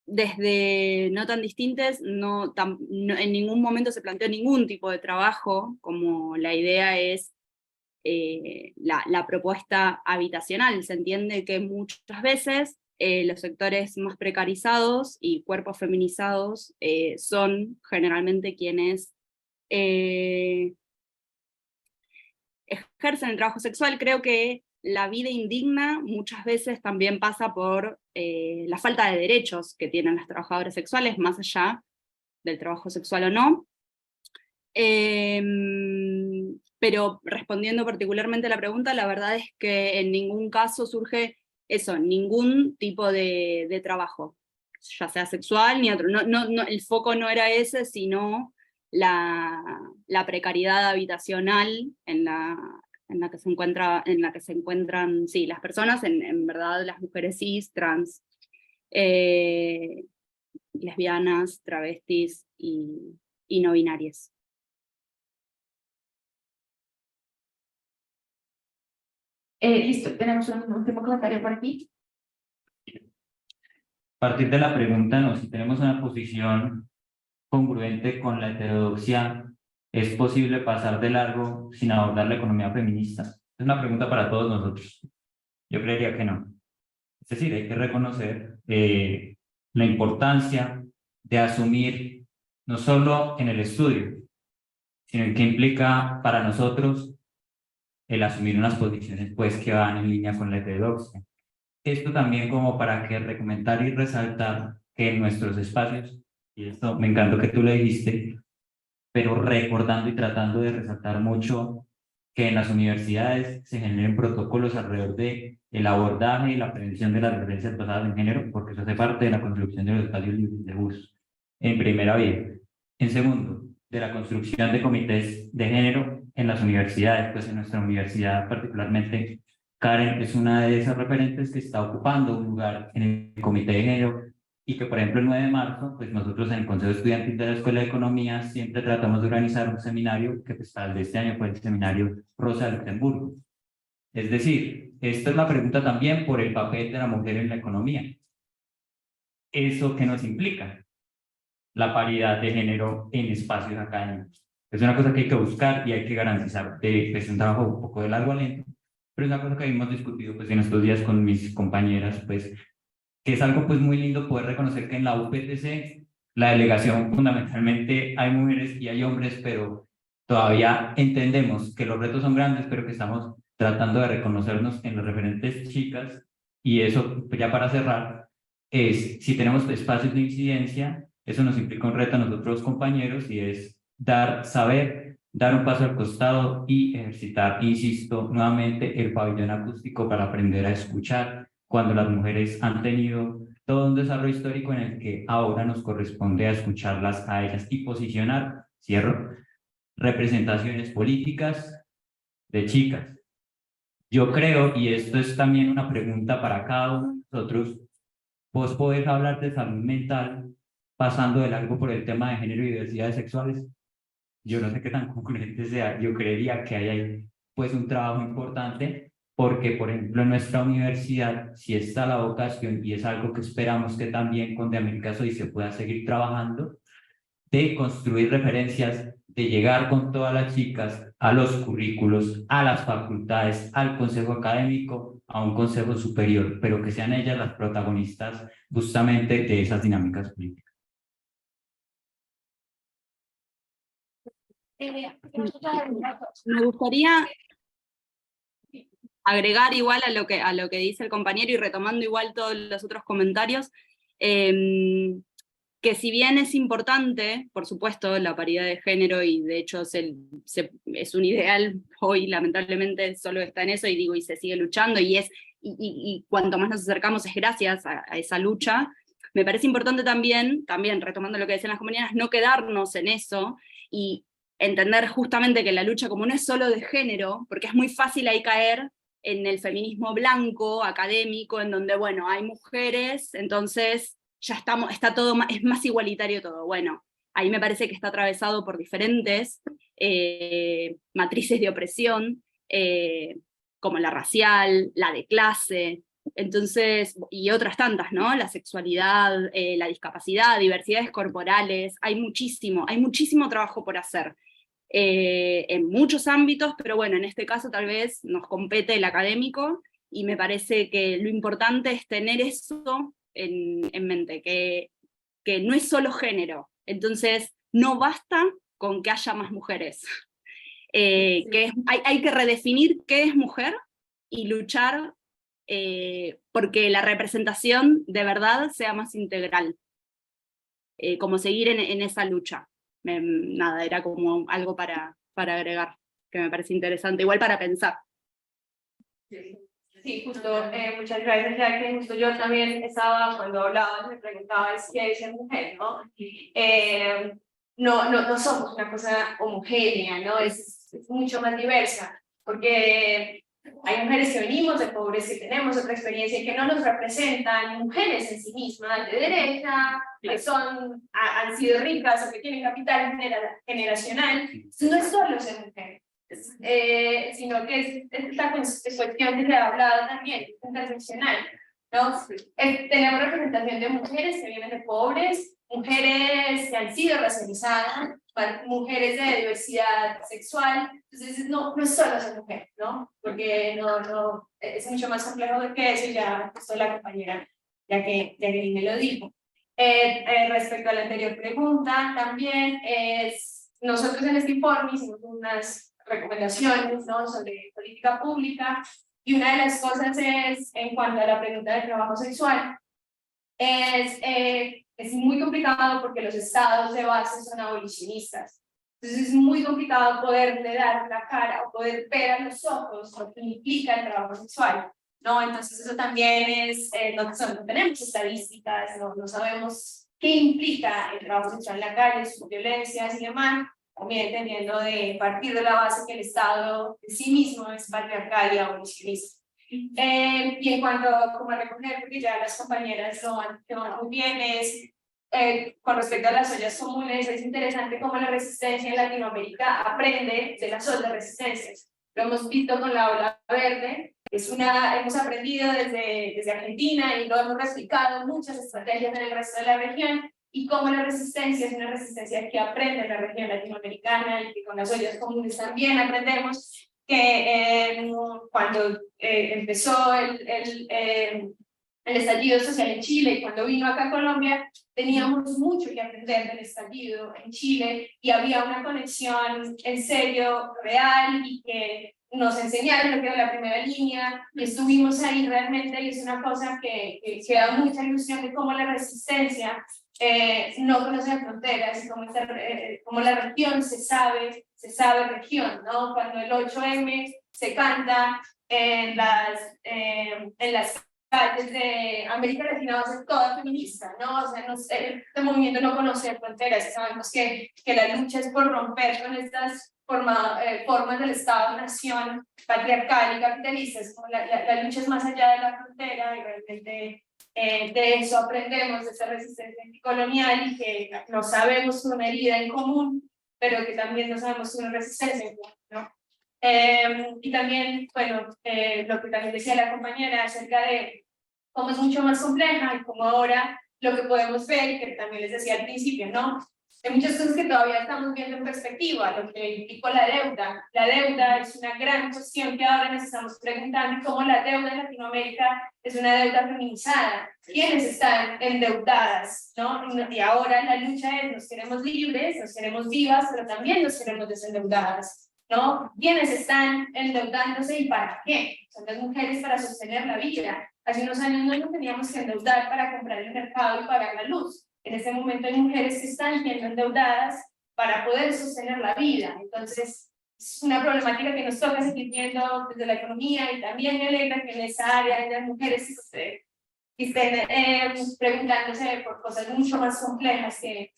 Desde No Tan Distintas, en ningún momento se planteó ningún tipo de trabajo, como la idea es la propuesta habitacional. Se entiende que muchas veces los sectores más precarizados y cuerpos feminizados son generalmente quienes ejercen el trabajo sexual. Creo que la vida indigna muchas veces también pasa por la falta de derechos que tienen las trabajadoras sexuales, más allá del trabajo sexual o no. Pero respondiendo particularmente a la pregunta, la verdad es que en ningún caso surge eso, ningún tipo de trabajo, ya sea sexual ni otro. El foco no era ese, sino la precariedad habitacional en la que se encuentran, sí, las personas, en verdad las mujeres cis, trans, lesbianas, travestis y no binarias. Listo, tenemos un último comentario por aquí. A partir de la pregunta, ¿no? Si tenemos una posición congruente con la heterodoxia, ¿es posible pasar de largo sin abordar la economía feminista? Es una pregunta para todos nosotros. Yo creería que no. Es decir, hay que reconocer la importancia de asumir, no solo en el estudio, sino en qué implica para nosotros el asumir unas posiciones pues, que van en línea con la heterodoxia. Esto también como para que recomendar y resaltar que en nuestros espacios, y esto me encantó que tú lo dijiste, pero recordando y tratando de resaltar mucho que en las universidades se generen protocolos alrededor de el abordaje y la prevención de las violencias basadas en género, porque eso hace parte de la construcción de los espacios libres de uso, en primera vía. En segundo, de la construcción de comités de género en las universidades, pues en nuestra universidad particularmente, Karen es una de esas referentes que está ocupando un lugar en el comité de género y que, por ejemplo, el 9 de marzo, pues nosotros en el Consejo Estudiantil de la Escuela de Economía siempre tratamos de organizar un seminario que pues tal de este año fue el seminario Rosa de Luxemburgo. Es decir, esta es la pregunta también por el papel de la mujer en la economía. ¿Eso qué nos implica? La paridad de género en espacios académicos. Es una cosa que hay que buscar y hay que garantizar. Es un trabajo un poco de largo aliento, pero es una cosa que hemos discutido pues, en estos días con mis compañeras, pues, que es algo pues, muy lindo poder reconocer que en la UPTC, la delegación fundamentalmente hay mujeres y hay hombres, pero todavía entendemos que los retos son grandes, pero que estamos tratando de reconocernos en las referentes chicas. Y eso, ya para cerrar, es si tenemos espacios de incidencia, eso nos implica un reto a nosotros compañeros y es saber dar un paso al costado y ejercitar, insisto, nuevamente el pabellón acústico para aprender a escuchar cuando las mujeres han tenido todo un desarrollo histórico en el que ahora nos corresponde a escucharlas a ellas y posicionar, cierro, representaciones políticas de chicas. Yo creo, y esto es también una pregunta para cada uno de nosotros, vos podés hablar de salud mental pasando de largo por el tema de género y diversidades sexuales. Yo no sé qué tan concurrente sea, yo creería que hay pues un trabajo importante porque, por ejemplo, en nuestra universidad sí está la vocación y es algo que esperamos que también con De América Soy se pueda seguir trabajando, de construir referencias, de llegar con todas las chicas a los currículos, a las facultades, al consejo académico, a un consejo superior, pero que sean ellas las protagonistas justamente de esas dinámicas políticas. Me gustaría agregar igual a lo que dice el compañero y retomando igual todos los otros comentarios, que si bien es importante, por supuesto, la paridad de género, y de hecho es un ideal, hoy lamentablemente solo está en eso, y digo, y se sigue luchando, y cuanto más nos acercamos es gracias a esa lucha. Me parece importante también, retomando lo que decían las compañeras, no quedarnos en eso, y entender justamente que la lucha como no es solo de género, porque es muy fácil ahí caer en el feminismo blanco, académico, en donde, bueno, hay mujeres, entonces ya está todo, es más igualitario todo. Bueno, ahí me parece que está atravesado por diferentes matrices de opresión, como la racial, la de clase, entonces, y otras tantas, ¿no? La sexualidad, la discapacidad, diversidades corporales, hay muchísimo trabajo por hacer. En muchos ámbitos, pero bueno, en este caso tal vez nos compete el académico, y me parece que lo importante es tener eso en mente, que no es solo género, entonces no basta con que haya más mujeres, hay que redefinir qué es mujer y luchar porque la representación de verdad sea más integral, como seguir en esa lucha. Nada, era como algo para agregar, que me parece interesante, igual para pensar. Sí, justo, muchas gracias, ya que justo yo también estaba, cuando hablabas, me preguntabas qué es ser mujer, ¿no? No somos una cosa homogénea, ¿no? Es mucho más diversa, porque hay mujeres que venimos de pobres, que tenemos otra experiencia y que no nos representan, mujeres en sí mismas, de derecha, que han sido ricas o que tienen capital generacional. No es solo ser mujer, sino que es esta cuestión que se ha hablado también, interseccional, ¿no? Tenemos representación de mujeres que vienen de pobres, mujeres que han sido racializadas, mujeres de diversidad sexual, entonces no es solo ser mujer, ¿no? Porque no, es mucho más complejo que eso, ya justo la compañera, ya que me lo dijo. Respecto a la anterior pregunta, también nosotros en este informe hicimos unas recomendaciones, ¿no?, sobre política pública, y una de las cosas es, en cuanto a la pregunta del trabajo sexual, es muy complicado porque los estados de base son abolicionistas. Entonces es muy complicado poderle dar la cara o poder ver a los ojos lo que implica el trabajo sexual, ¿no? Entonces eso también es, no tenemos estadísticas, no sabemos qué implica el trabajo sexual en la calle, sus violencias y demás, también teniendo de partir de la base que el Estado en sí mismo es patriarcal y abolicionista. Y en cuanto como a recoger, porque ya las compañeras lo van muy bien, con respecto a las ollas comunes, es interesante cómo la resistencia en Latinoamérica aprende de las otras resistencias. Lo hemos visto con la ola verde, hemos aprendido desde Argentina y lo hemos replicado muchas estrategias en el resto de la región, y cómo la resistencia es una resistencia que aprende en la región latinoamericana, y que con las ollas comunes también aprendemos que cuando empezó el estallido social en Chile, y cuando vino acá a Colombia, teníamos mucho que aprender del estallido en Chile, y había una conexión en serio, real, y que nos enseñaron lo que era la primera línea, y estuvimos ahí realmente, y es una cosa que da mucha ilusión de cómo la resistencia no conoce fronteras, y como la región se sabe región, ¿no? Cuando el 8M se canta en las calles de América Latina, va a ser toda feminista, ¿no? O sea, este movimiento no conoce fronteras, y sabemos que la lucha es por romper con estas formas del Estado-nación patriarcal y capitalista. La lucha es más allá de la frontera, y realmente de eso aprendemos, de esa resistencia anticolonial, y que no sabemos una herida en común, pero que también no sabemos una resistencia en común, ¿no? Y también, bueno, lo que también decía la compañera acerca de cómo es mucho más compleja, y cómo ahora lo que podemos ver, y que también les decía al principio, ¿no? Hay muchas cosas que todavía estamos viendo en perspectiva, lo que implicó la deuda. La deuda es una gran cuestión que ahora nos estamos preguntando, cómo la deuda en Latinoamérica es una deuda feminizada. ¿Quiénes están endeudadas, no? Y ahora la lucha es: nos queremos libres, nos queremos vivas, pero también nos queremos desendeudadas, ¿no? ¿Quiénes están endeudándose y para qué? Son las mujeres para sostener la vida. Hace unos años no nos teníamos que endeudar para comprar el mercado y pagar la luz. en este momento hay mujeres que están siendo endeudadas para poder sostener la vida. Entonces, es una problemática que nos toca seguir viendo desde la economía, y también me alegra que en esa área haya mujeres que estén preguntándose por cosas mucho más complejas que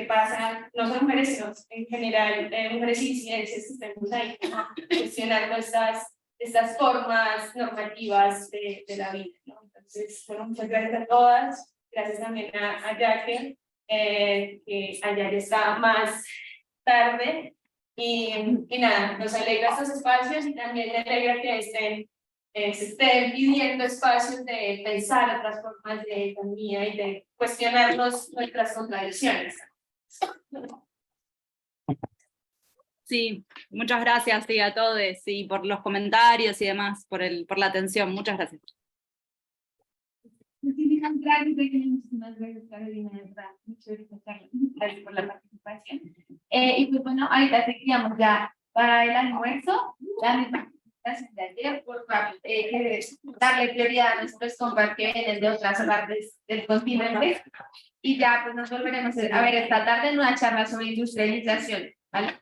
pasan, no solo mujeres, sino en general mujeres y disidencias que estemos ahí cuestionando estas formas normativas de la vida, ¿no? Entonces, bueno, muchas gracias a todas, gracias también a Jackie, que allá ya está más tarde, y nada, nos alegra estos espacios y también me alegra que se estén pidiendo espacios de pensar otras formas de economía y de cuestionarnos nuestras contradicciones. Sí, muchas gracias sí, a todos y por los comentarios y demás, por la atención. Muchas gracias. Muchísimas gracias, Carolina, de verdad. Muchas gracias por la participación. Y pues bueno, ahorita seguiríamos ya para el almuerzo, la misma presentación de ayer, por favor, darle prioridad a nuestros compas que vienen de otras partes del continente. Y ya pues nos volveremos a ver esta tarde en una charla sobre industrialización, ¿vale?